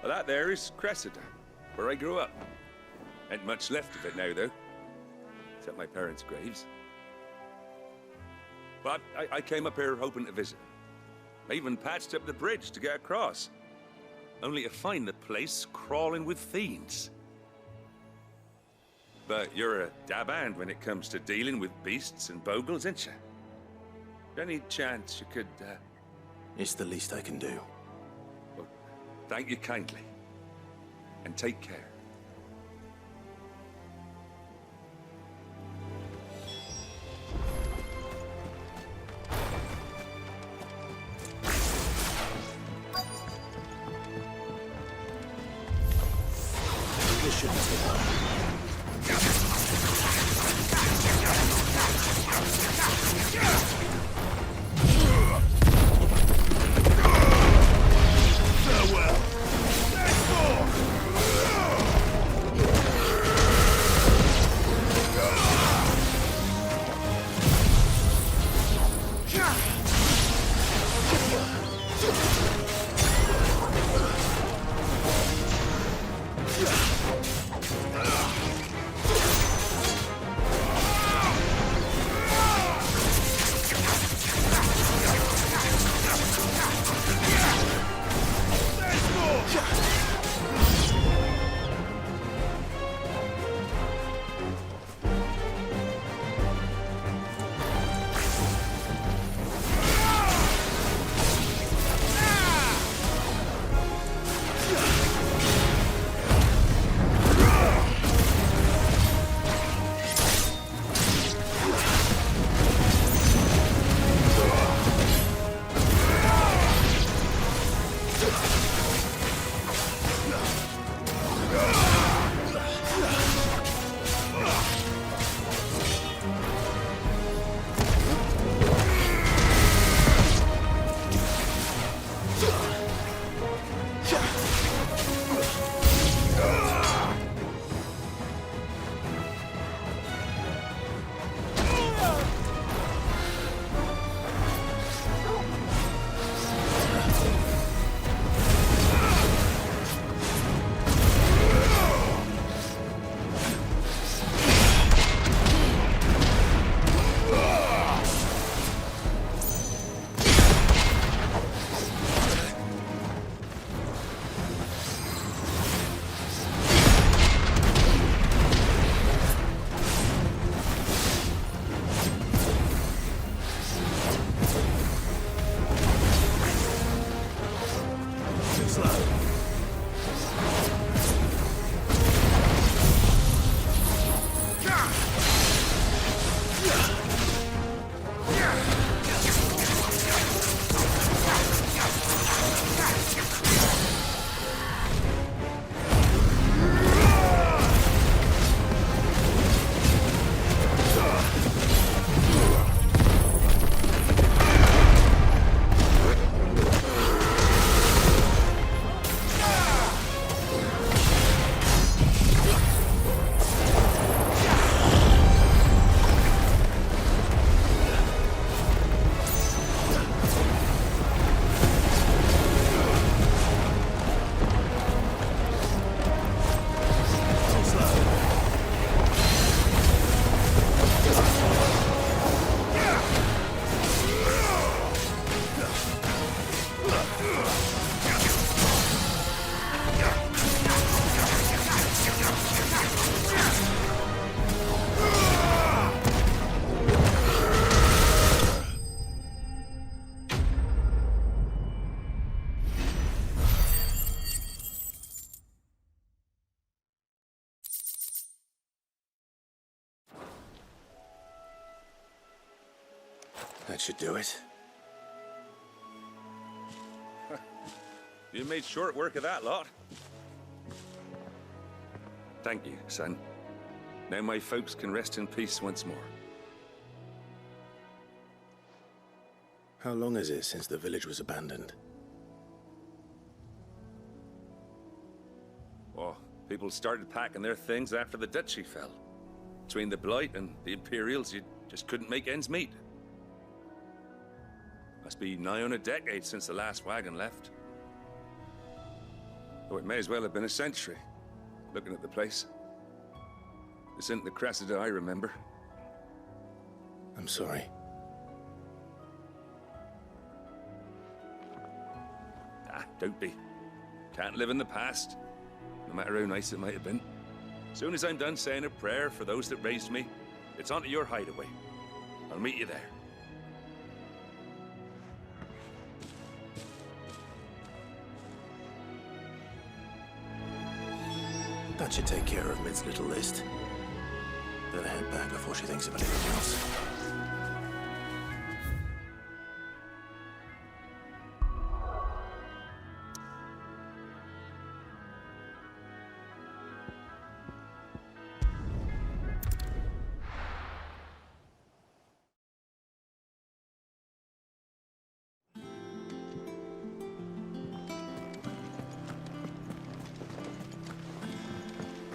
Well, that there is Cressida, where I grew up. Ain't much left of it now, though. Except my parents' graves. But I came up here hoping to visit. I even patched up the bridge to get across. Only to find the place crawling with fiends. But you're a dab hand when it comes to dealing with beasts and bogles, ain't you? Any chance you could, It's the least I can do. Well, thank you kindly. And take care. That should do it. You made short work of that lot. Thank you, son. Now my folks can rest in peace once more. How long is it since the village was abandoned? Oh, people started packing their things after the duchy fell. Between the Blight and the Imperials, you just couldn't make ends meet. Must be nigh on a decade since the last wagon left. Oh, it may as well have been a century, looking at the place. This isn't the Cressida I remember. I'm sorry. Ah, don't be. Can't live in the past, no matter how nice it might have been. Soon as I'm done saying a prayer for those that raised me, it's onto your hideaway. I'll meet you there. That should take care of Mid's little list. Better head back before she thinks of anything else.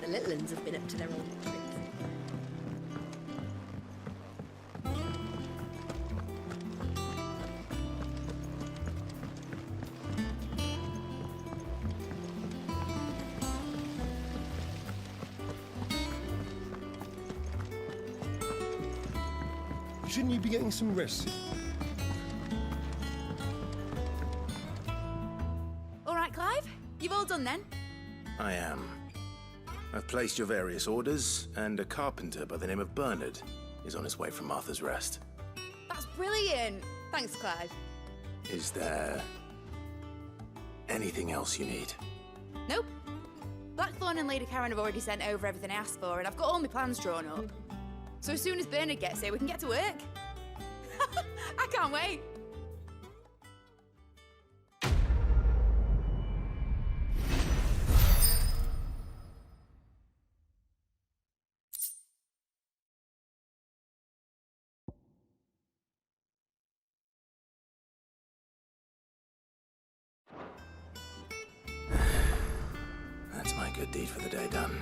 The little ones have been up to their old tricks. Shouldn't you be getting some rest? All right, Clive. You've all done then? I am. I've placed your various orders, and a carpenter by the name of Bernard is on his way from Arthur's Rest. That's brilliant. Thanks, Clive. Is there anything else you need? Nope. Blackthorn and Lady Karen have already sent over everything I asked for, and I've got all my plans drawn up. So as soon as Bernard gets here, we can get to work. I can't wait. That's my good deed for the day done.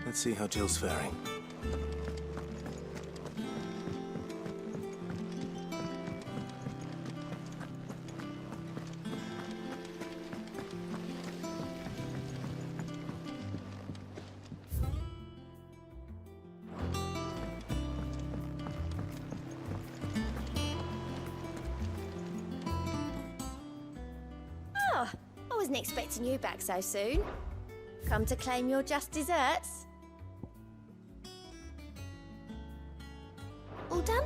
Let's see how Jill's faring. Oh, I wasn't expecting you back so soon. Come to claim your just desserts? All done?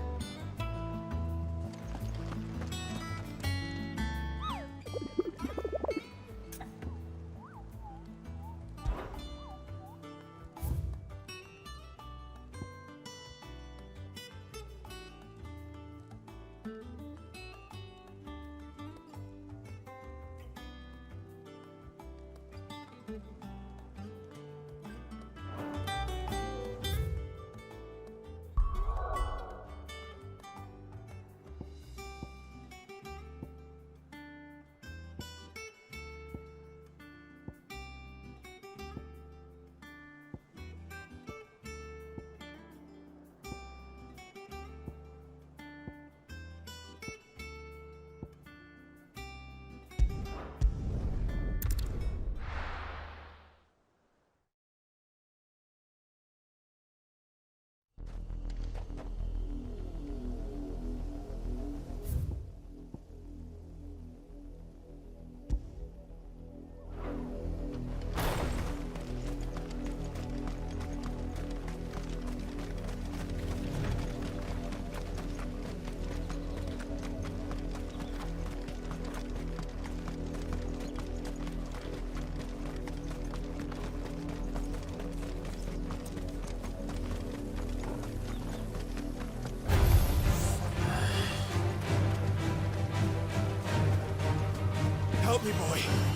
Help me, boy.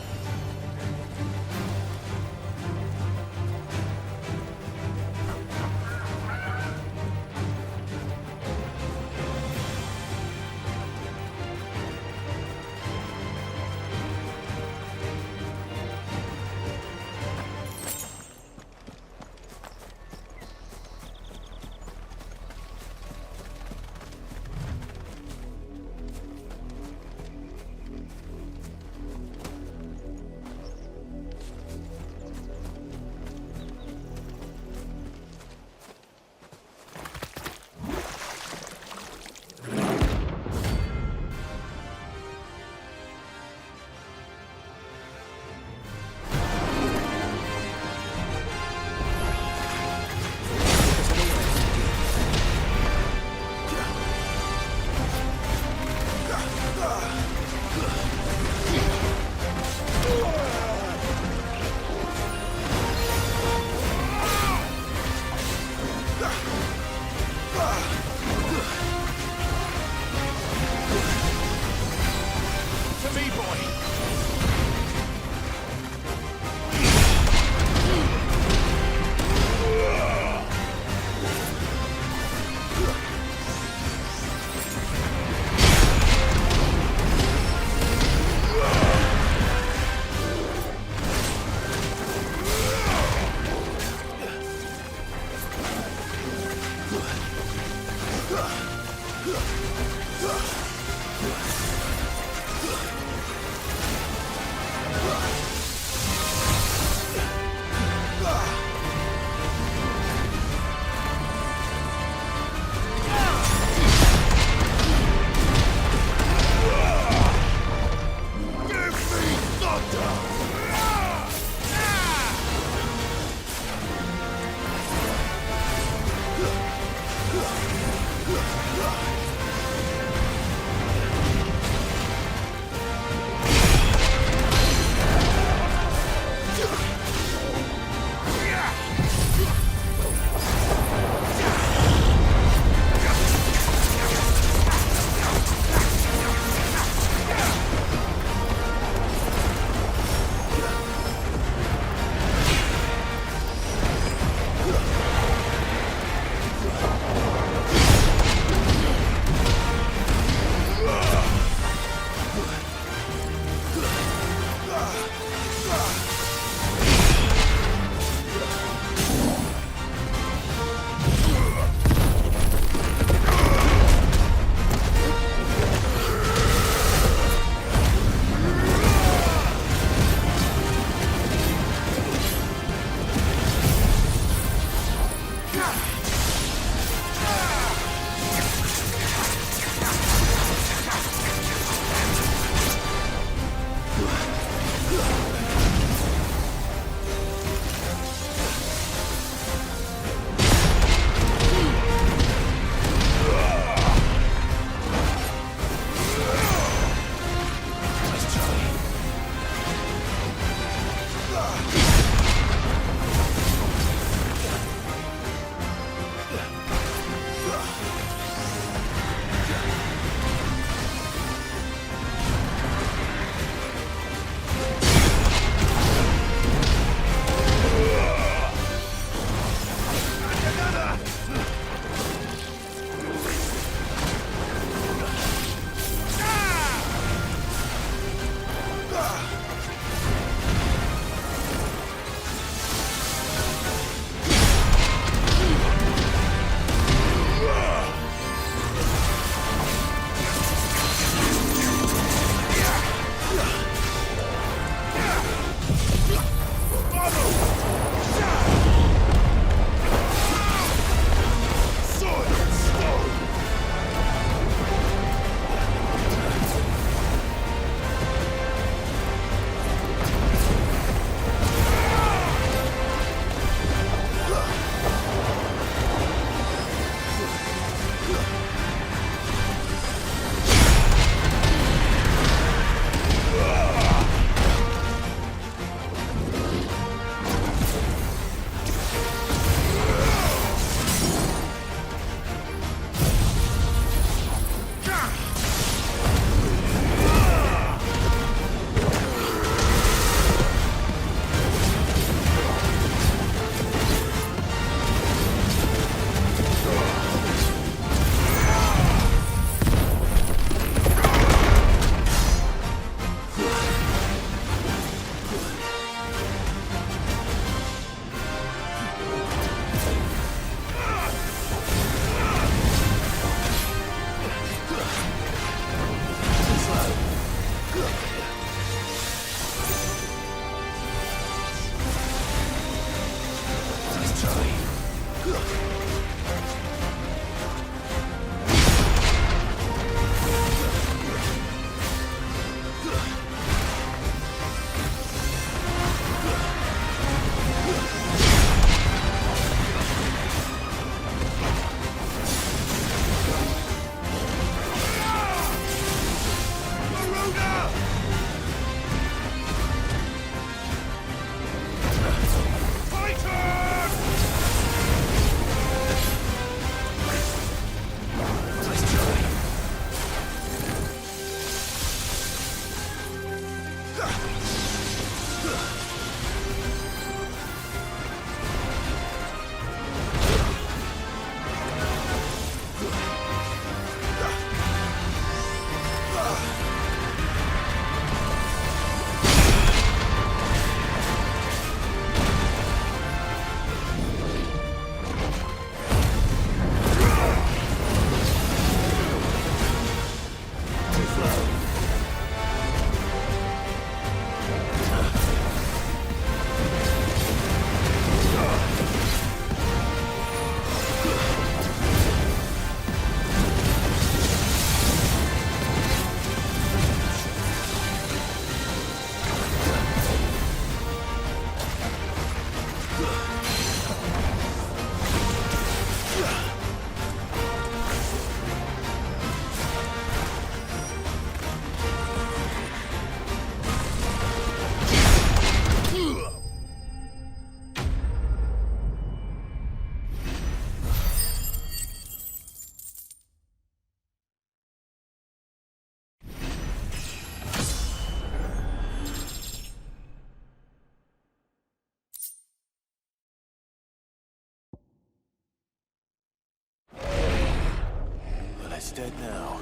It's dead now.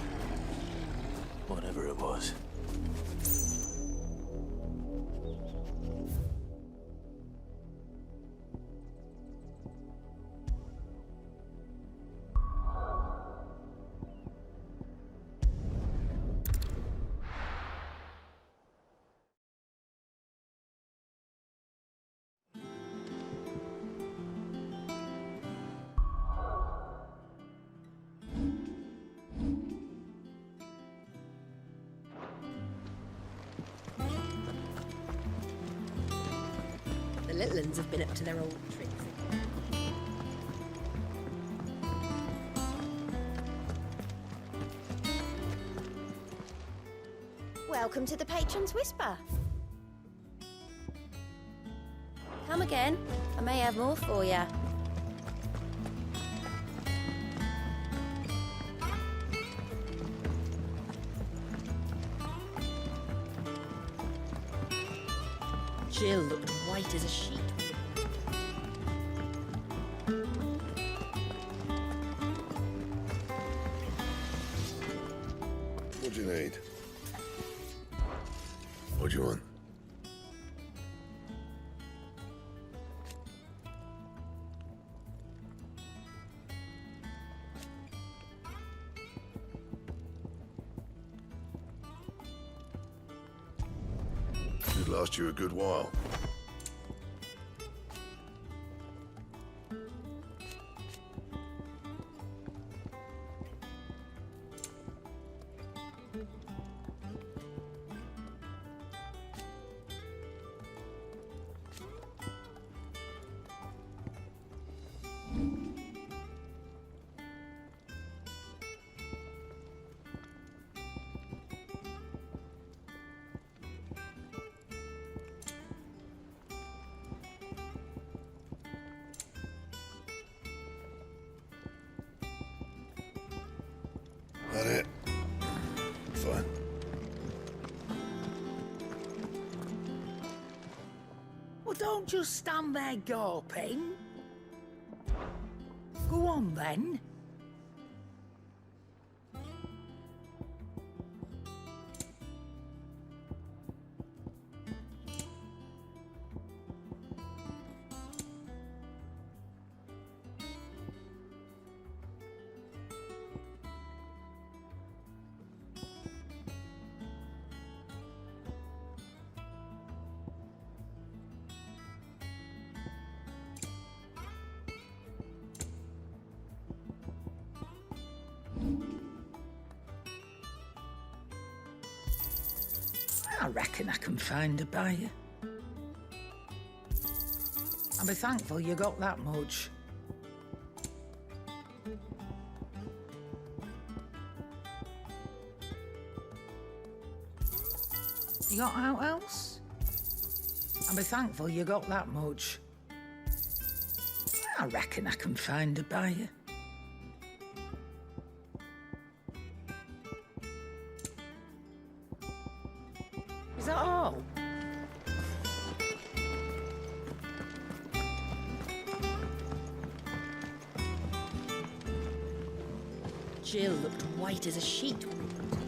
Whatever it was. The little uns have been up to their old tricks again. Welcome to the Patron's Whisper. Come again. I may have more for you. Jill looked white as a sheet. What do you need? What do you want? Should last you a good while. That it? Fine. Well, don't just stand there gawping. Go on, then. I reckon I can find a buyer. I'll be thankful you got that much. You got out else? I'll be thankful you got that much. I reckon I can find a buyer. Is that all? Jill looked white as a sheet when we put her.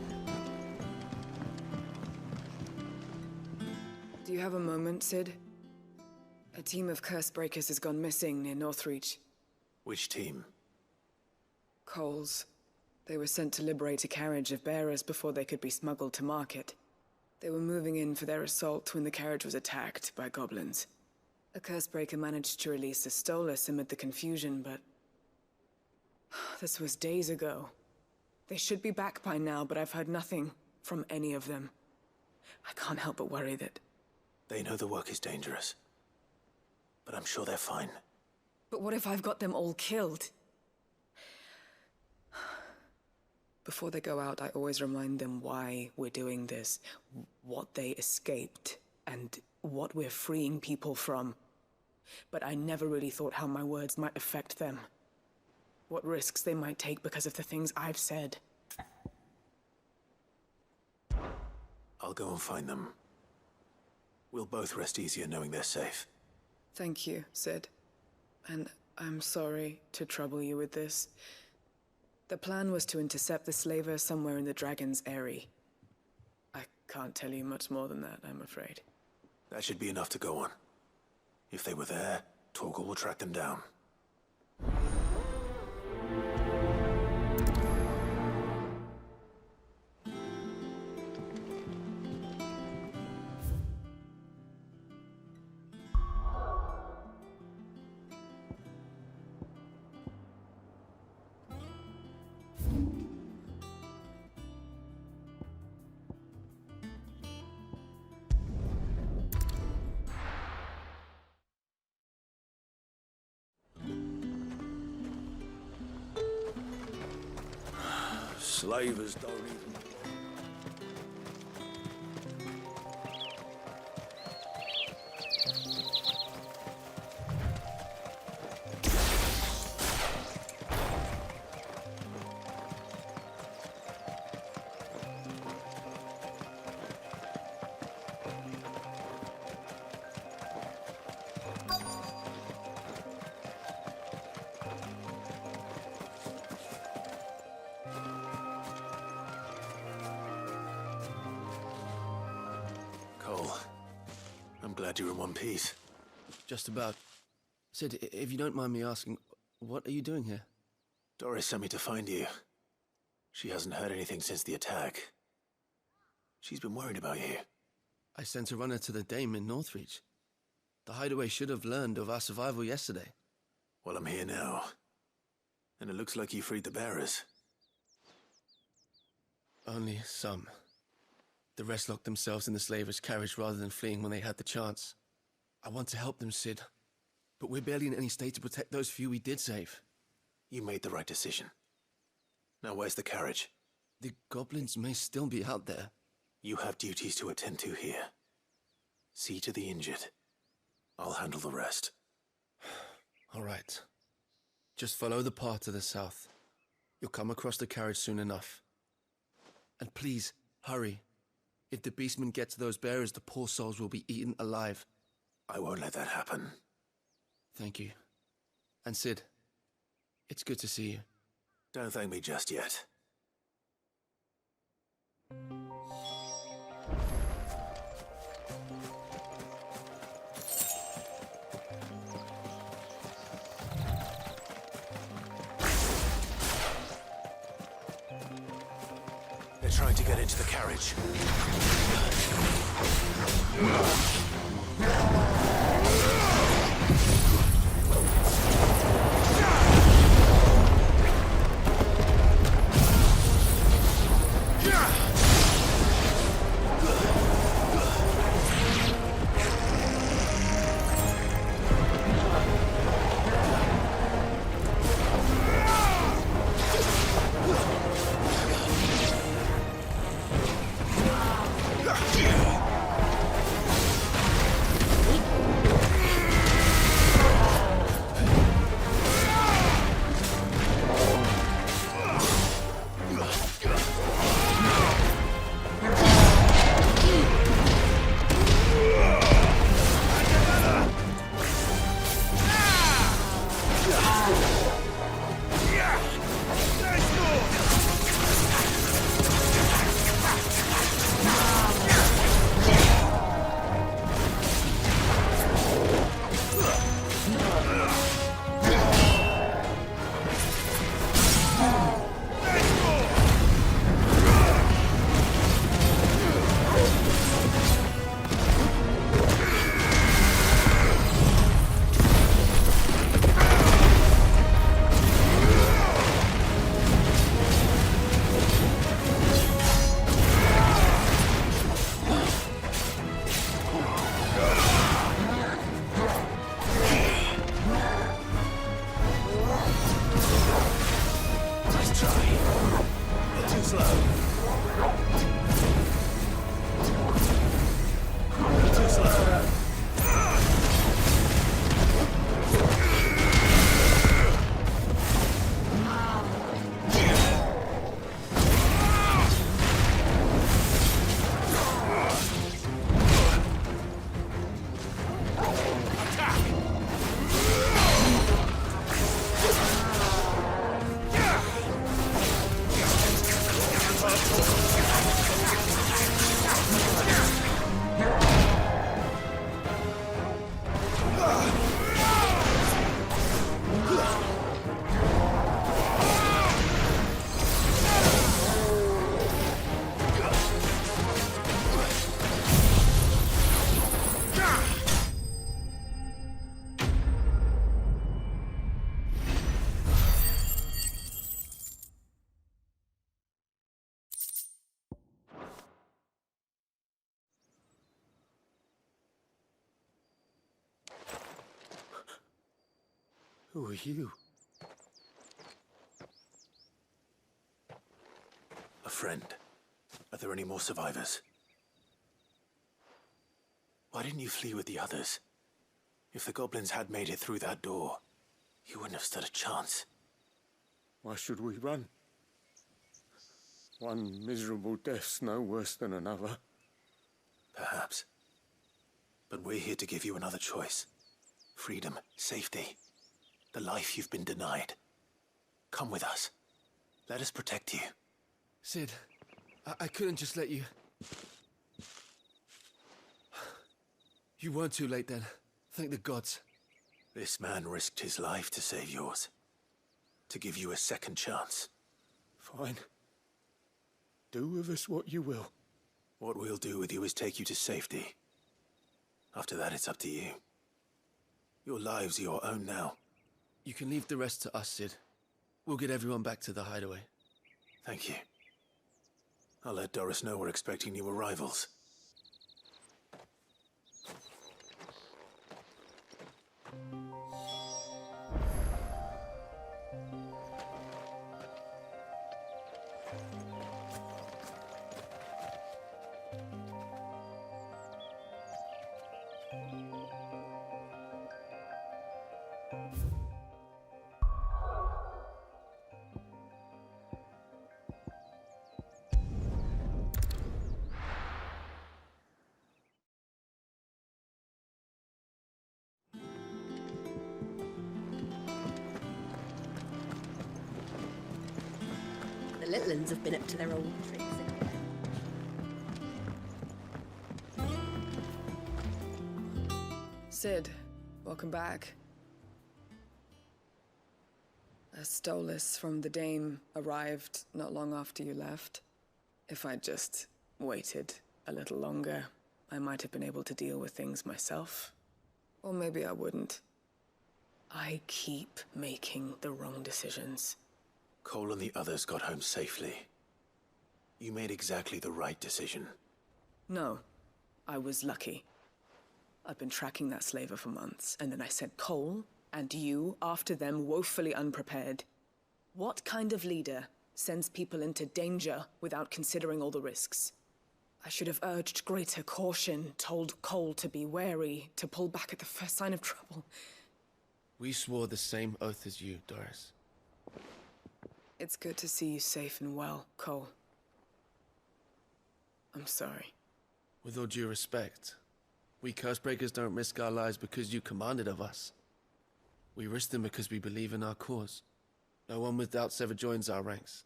Do you have a moment, Sid? A team of curse breakers has gone missing near Northreach. Which team? Coles. They were sent to liberate a carriage of bearers before they could be smuggled to market. They were moving in for their assault when the carriage was attacked by goblins. A cursebreaker managed to release a Stolas amid the confusion, but... this was days ago. They should be back by now, but I've heard nothing from any of them. I can't help but worry that... They know the work is dangerous. But I'm sure they're fine. But what if I've got them all killed? Before they go out, I always remind them why we're doing this, what they escaped, and what we're freeing people from. But I never really thought how my words might affect them. What risks they might take because of the things I've said. I'll go and find them. We'll both rest easier knowing they're safe. Thank you, Sid. And I'm sorry to trouble you with this. The plan was to intercept the slaver somewhere in the Dragon's Eyrie. I can't tell you much more than that, I'm afraid. That should be enough to go on. If they were there, Torgal will track them down. Slavers don't even... I'm glad you're in one piece. Just about. Sid, if you don't mind me asking, what are you doing here? Doris sent me to find you. She hasn't heard anything since the attack. She's been worried about you. I sent a runner to the Dame in Northreach. The hideaway should have learned of our survival yesterday. Well, I'm here now. And it looks like you freed the bearers. Only some. The rest locked themselves in the slaver's carriage rather than fleeing when they had the chance. I want to help them, Sid. But we're barely in any state to protect those few we did save. You made the right decision. Now where's the carriage? The goblins may still be out there. You have duties to attend to here. See to the injured. I'll handle the rest. All right. Just follow the path to the south. You'll come across the carriage soon enough. And please, hurry. If the beastmen get to those bearers, the poor souls will be eaten alive. I won't let that happen. Thank you. And Sid, it's good to see you. Don't thank me just yet. They're trying to get into the carriage. Who are you? A friend. Are there any more survivors? Why didn't you flee with the others? If the goblins had made it through that door, you wouldn't have stood a chance. Why should we run? One miserable death's no worse than another. Perhaps. But we're here to give you another choice. Freedom, safety, the life you've been denied. Come with us. Let us protect you. Sid, I couldn't just let you... You weren't too late then. Thank the gods. This man risked his life to save yours. To give you a second chance. Fine. Do with us what you will. What we'll do with you is take you to safety. After that, it's up to you. Your lives are your own now. You can leave the rest to us, Sid. We'll get everyone back to the hideaway. Thank you. I'll let Doris know we're expecting new arrivals. The little uns have been up to their old tricks. Sid, welcome back. A Stolas from the Dame arrived not long after you left. If I'd just waited a little longer, I might have been able to deal with things myself. Or maybe I wouldn't. I keep making the wrong decisions. Cole and the others got home safely. You made exactly the right decision. No, I was lucky. I've been tracking that slaver for months, and then I sent Cole and you after them woefully unprepared. What kind of leader sends people into danger without considering all the risks? I should have urged greater caution, told Cole to be wary, to pull back at the first sign of trouble. We swore the same oath as you, Doris. It's good to see you safe and well, Cole. I'm sorry. With all due respect, we Cursebreakers don't risk our lives because you commanded of us. We risk them because we believe in our cause. No one with doubts ever joins our ranks.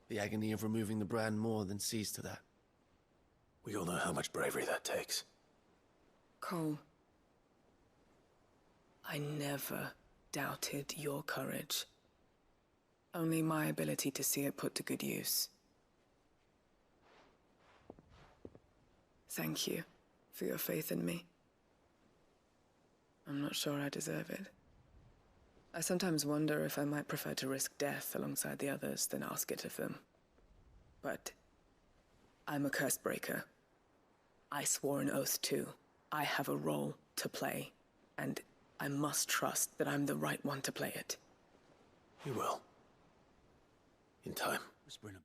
The agony of removing the brand more than sees to that. We all know how much bravery that takes. Cole, I never doubted your courage. Only my ability to see it put to good use. Thank you for your faith in me. I'm not sure I deserve it. I sometimes wonder if I might prefer to risk death alongside the others than ask it of them. But I'm a Cursebreaker. I swore an oath too. I have a role to play, and I must trust that I'm the right one to play it. You will. In time. Whispering them.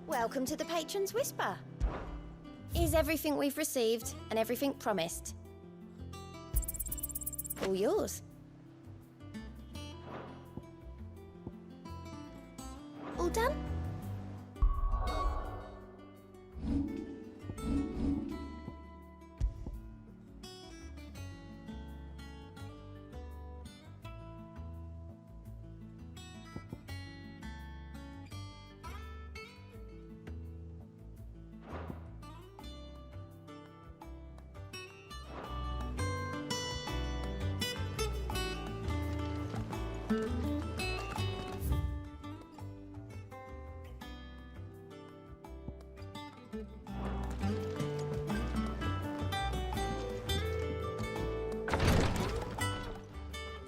Welcome to the Patron's Whisper. Is everything we've received and everything promised? All yours. All done?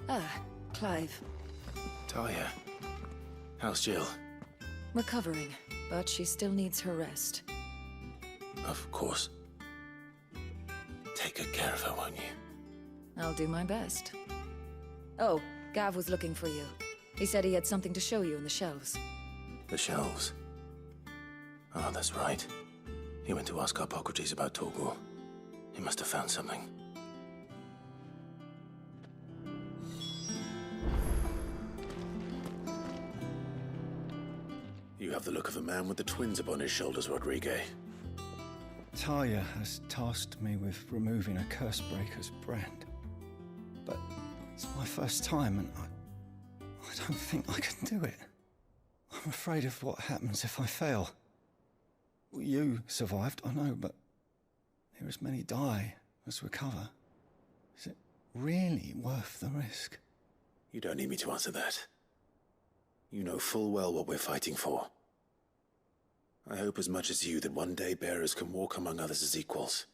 Ah, Clive. Talia. How's Jill? Recovering, but she still needs her rest. Of course. Take good care of her, won't you? I'll do my best. Oh, Gav was looking for you. He said he had something to show you in the shelves. The shelves. Oh, that's right. He went to ask Hippocrates about Torgor. He must have found something. You have the look of a man with the twins upon his shoulders, Rodrigue. Talia has tasked me with removing a Cursebreaker's brand. But it's my first time, and I don't think I can do it. I'm afraid of what happens if I fail. You survived, I know, but there as many die as recover. Is it really worth the risk? You don't need me to answer that. You know full well what we're fighting for. I hope as much as you that one day bearers can walk among others as equals.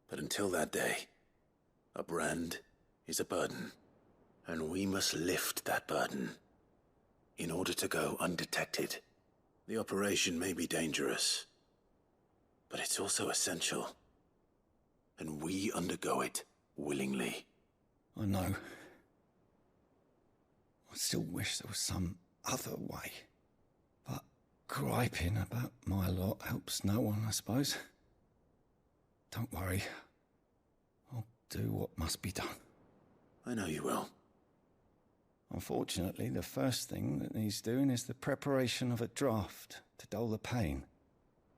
But until that day, a brand is a burden, and we must lift that burden in order to go undetected. The operation may be dangerous, but it's also essential, and we undergo it willingly. I know. I still wish there was some other way. But griping about my lot helps no one, I suppose. Don't worry. I'll do what must be done. I know you will. Unfortunately, the first thing that needs doing is the preparation of a draft to dull the pain.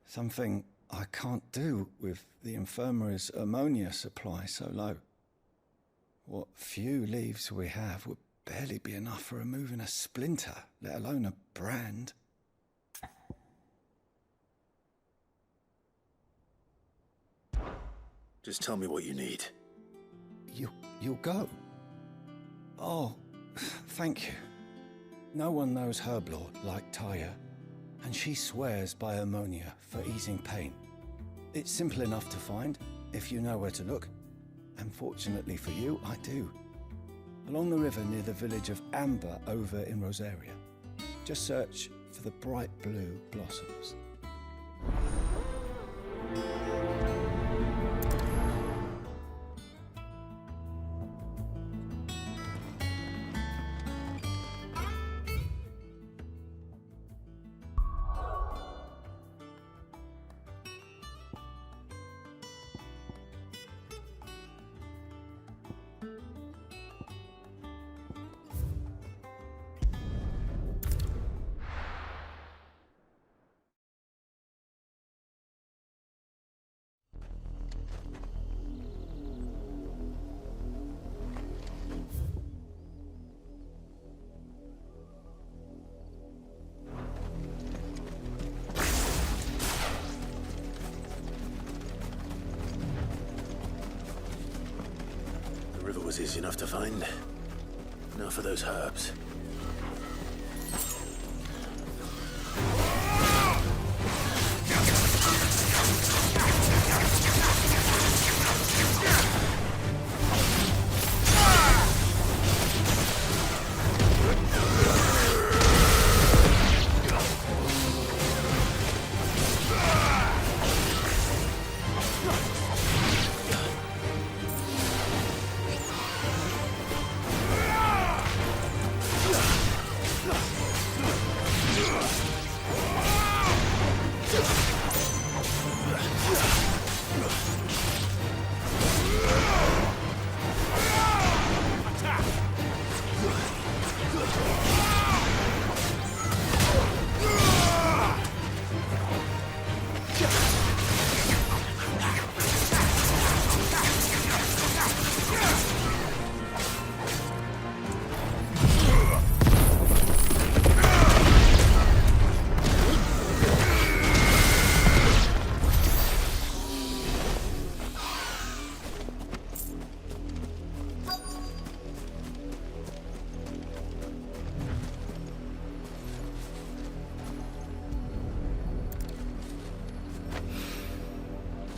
Something I can't do with the infirmary's ammonia supply so low. What few leaves we have would barely be enough for removing a splinter, let alone a brand. Just tell me what you need. You'll go? Oh, thank you. No one knows Herblord like Talia, and she swears by ammonia for easing pain. It's simple enough to find, if you know where to look. And fortunately for you, I do. Along the river near the village of Amber over in Rosaria. Just search for the bright blue blossoms. Was easy enough to find. Now for those herbs.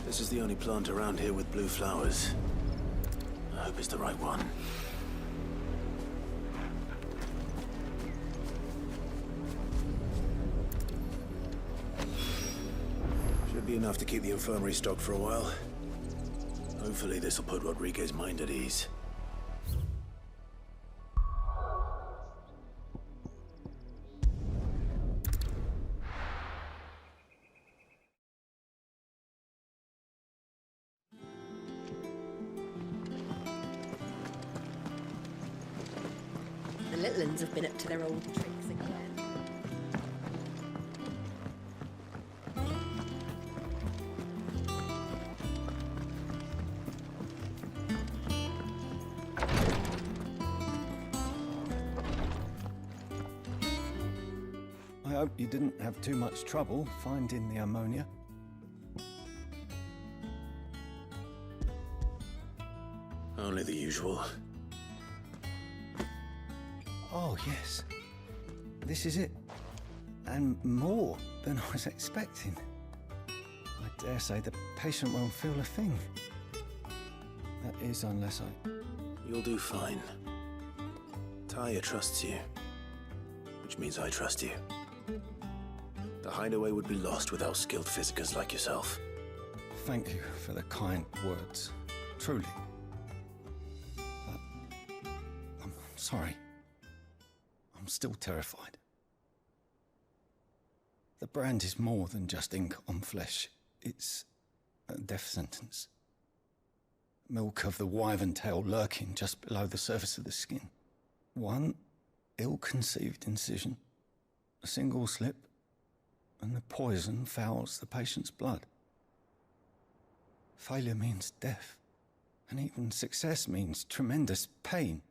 This is the only plant around here with blue flowers. I hope it's the right one. enough to keep the infirmary stocked for a while. Hopefully this'll put Rodriguez's mind at ease. The little uns have been up to their old tricks again. I hope you didn't have too much trouble finding the ammonia. Only the usual. Oh, yes. This is it. And more than I was expecting. I dare say the patient won't feel a thing. That is, unless I... You'll do fine. Taya trusts you. Which means I trust you. The hideaway would be lost without skilled physicers like yourself. Thank you for the kind words. Truly. But I'm sorry. I'm still terrified. The brand is more than just ink on flesh. It's a death sentence. Milk of the wyvern tail lurking just below the surface of the skin. One ill-conceived incision, a single slip, and the poison fouls the patient's blood. Failure means death, and even success means tremendous pain.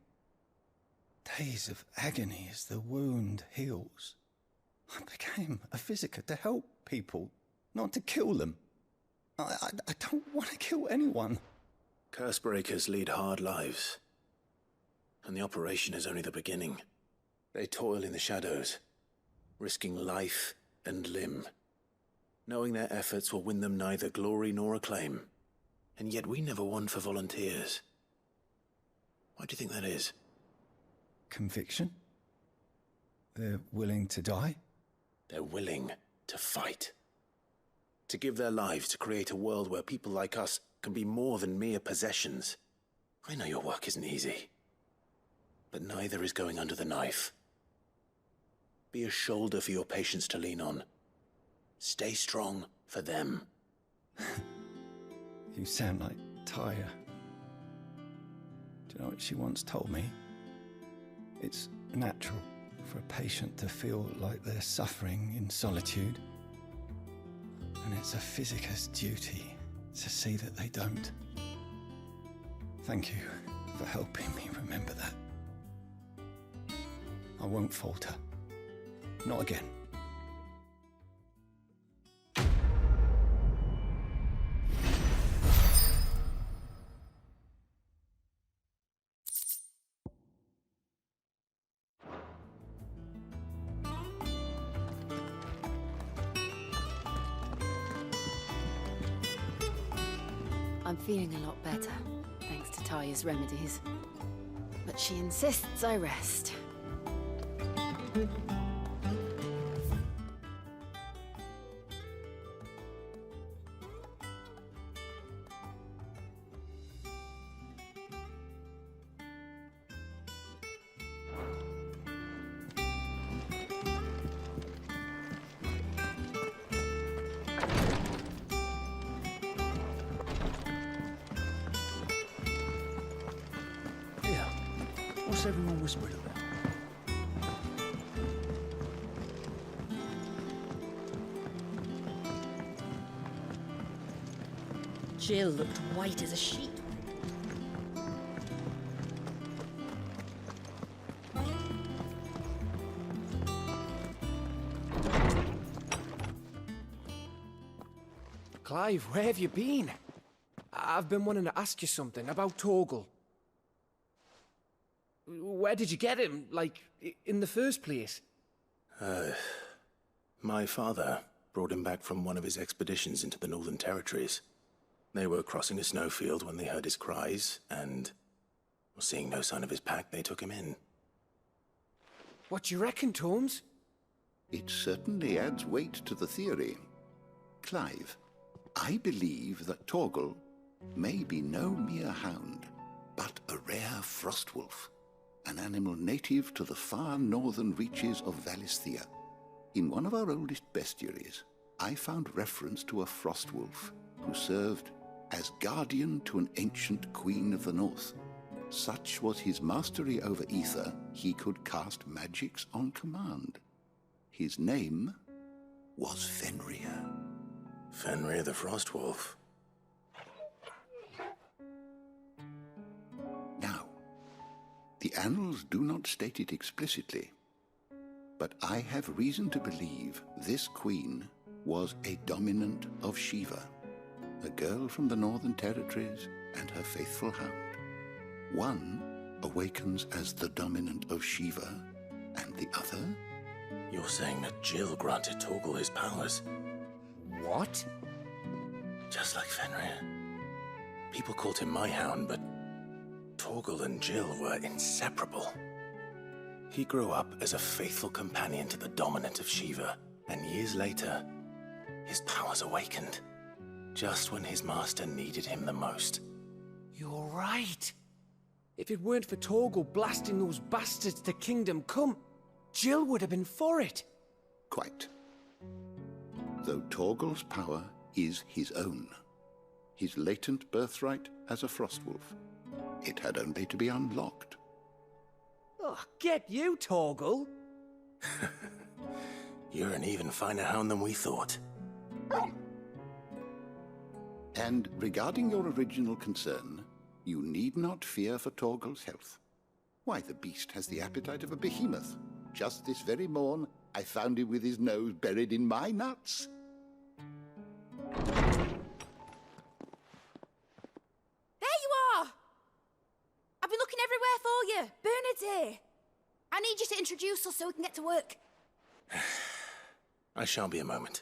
Days of agony as the wound heals. I became a physiker to help people, not to kill them. I don't want to kill anyone. Curse breakers lead hard lives. And the operation is only the beginning. They toil in the shadows, risking life and limb, knowing their efforts will win them neither glory nor acclaim. And yet we never won for volunteers. Why do you think that is? Conviction? They're willing to die? They're willing to fight. To give their lives to create a world where people like us can be more than mere possessions. I know your work isn't easy, but neither is going under the knife. Be a shoulder for your patients to lean on. Stay strong for them. You sound like Taya. Do you know what she once told me? It's natural for a patient to feel like they're suffering in solitude. And it's a physiker's duty to see that they don't. Thank you for helping me remember that. I won't falter. Not again. I'm feeling a lot better, thanks to Taya's remedies. But she insists I rest. What's everyone whispering about? Jill looked white as a sheet. Clive, where have you been? I've been wanting to ask you something about Torgal. Where did you get him, like, in the first place? My father brought him back from one of his expeditions into the Northern Territories. They were crossing a snowfield when they heard his cries, and, seeing no sign of his pack, they took him in. What do you reckon, Tomes? It certainly adds weight to the theory. Clive, I believe that Torgal may be no mere hound, but a rare frostwolf, an animal native to the far northern reaches of Valisthea. In one of our oldest bestiaries, I found reference to a frostwolf who served as guardian to an ancient queen of the north. Such was his mastery over aether, he could cast magics on command. His name was Fenrir. Fenrir the Frostwolf. Now, the annals do not state it explicitly, but I have reason to believe this queen was a dominant of Shiva, a girl from the Northern Territories and her faithful hound. One awakens as the dominant of Shiva, and the other? You're saying that Jill granted Torgal his powers? What? Just like Fenrir. People called him my hound, but Torgal and Jill were inseparable. He grew up as a faithful companion to the dominant of Shiva, and years later, his powers awakened, just when his master needed him the most. You're right. If it weren't for Torgal blasting those bastards to Kingdom Come, Jill would have been for it. Quite. Though Torgal's power is his own, his latent birthright as a frostwolf, it had only to be unlocked. Oh, get you, Torgal! You're an even finer hound than we thought. And regarding your original concern, you need not fear for Torgal's health. Why, the beast has the appetite of a behemoth. Just this very morn, I found him with his nose buried in my nuts. There you are! I've been looking everywhere for you. Bernard's here. I need you to introduce us so we can get to work. I shan't be a moment.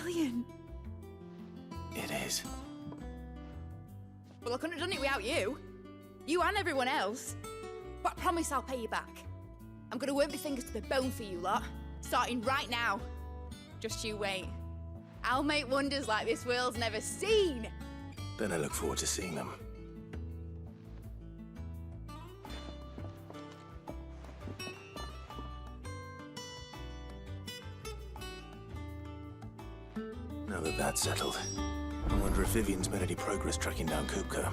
Brilliant. It is. Well, I couldn't have done it without you. You and everyone else. But I promise I'll pay you back. I'm gonna work my fingers to the bone for you lot, starting right now. Just you wait. I'll make wonders like this world's never seen. Then I look forward to seeing them. Now that that's settled, I wonder if Vivian's made any progress tracking down Kupka.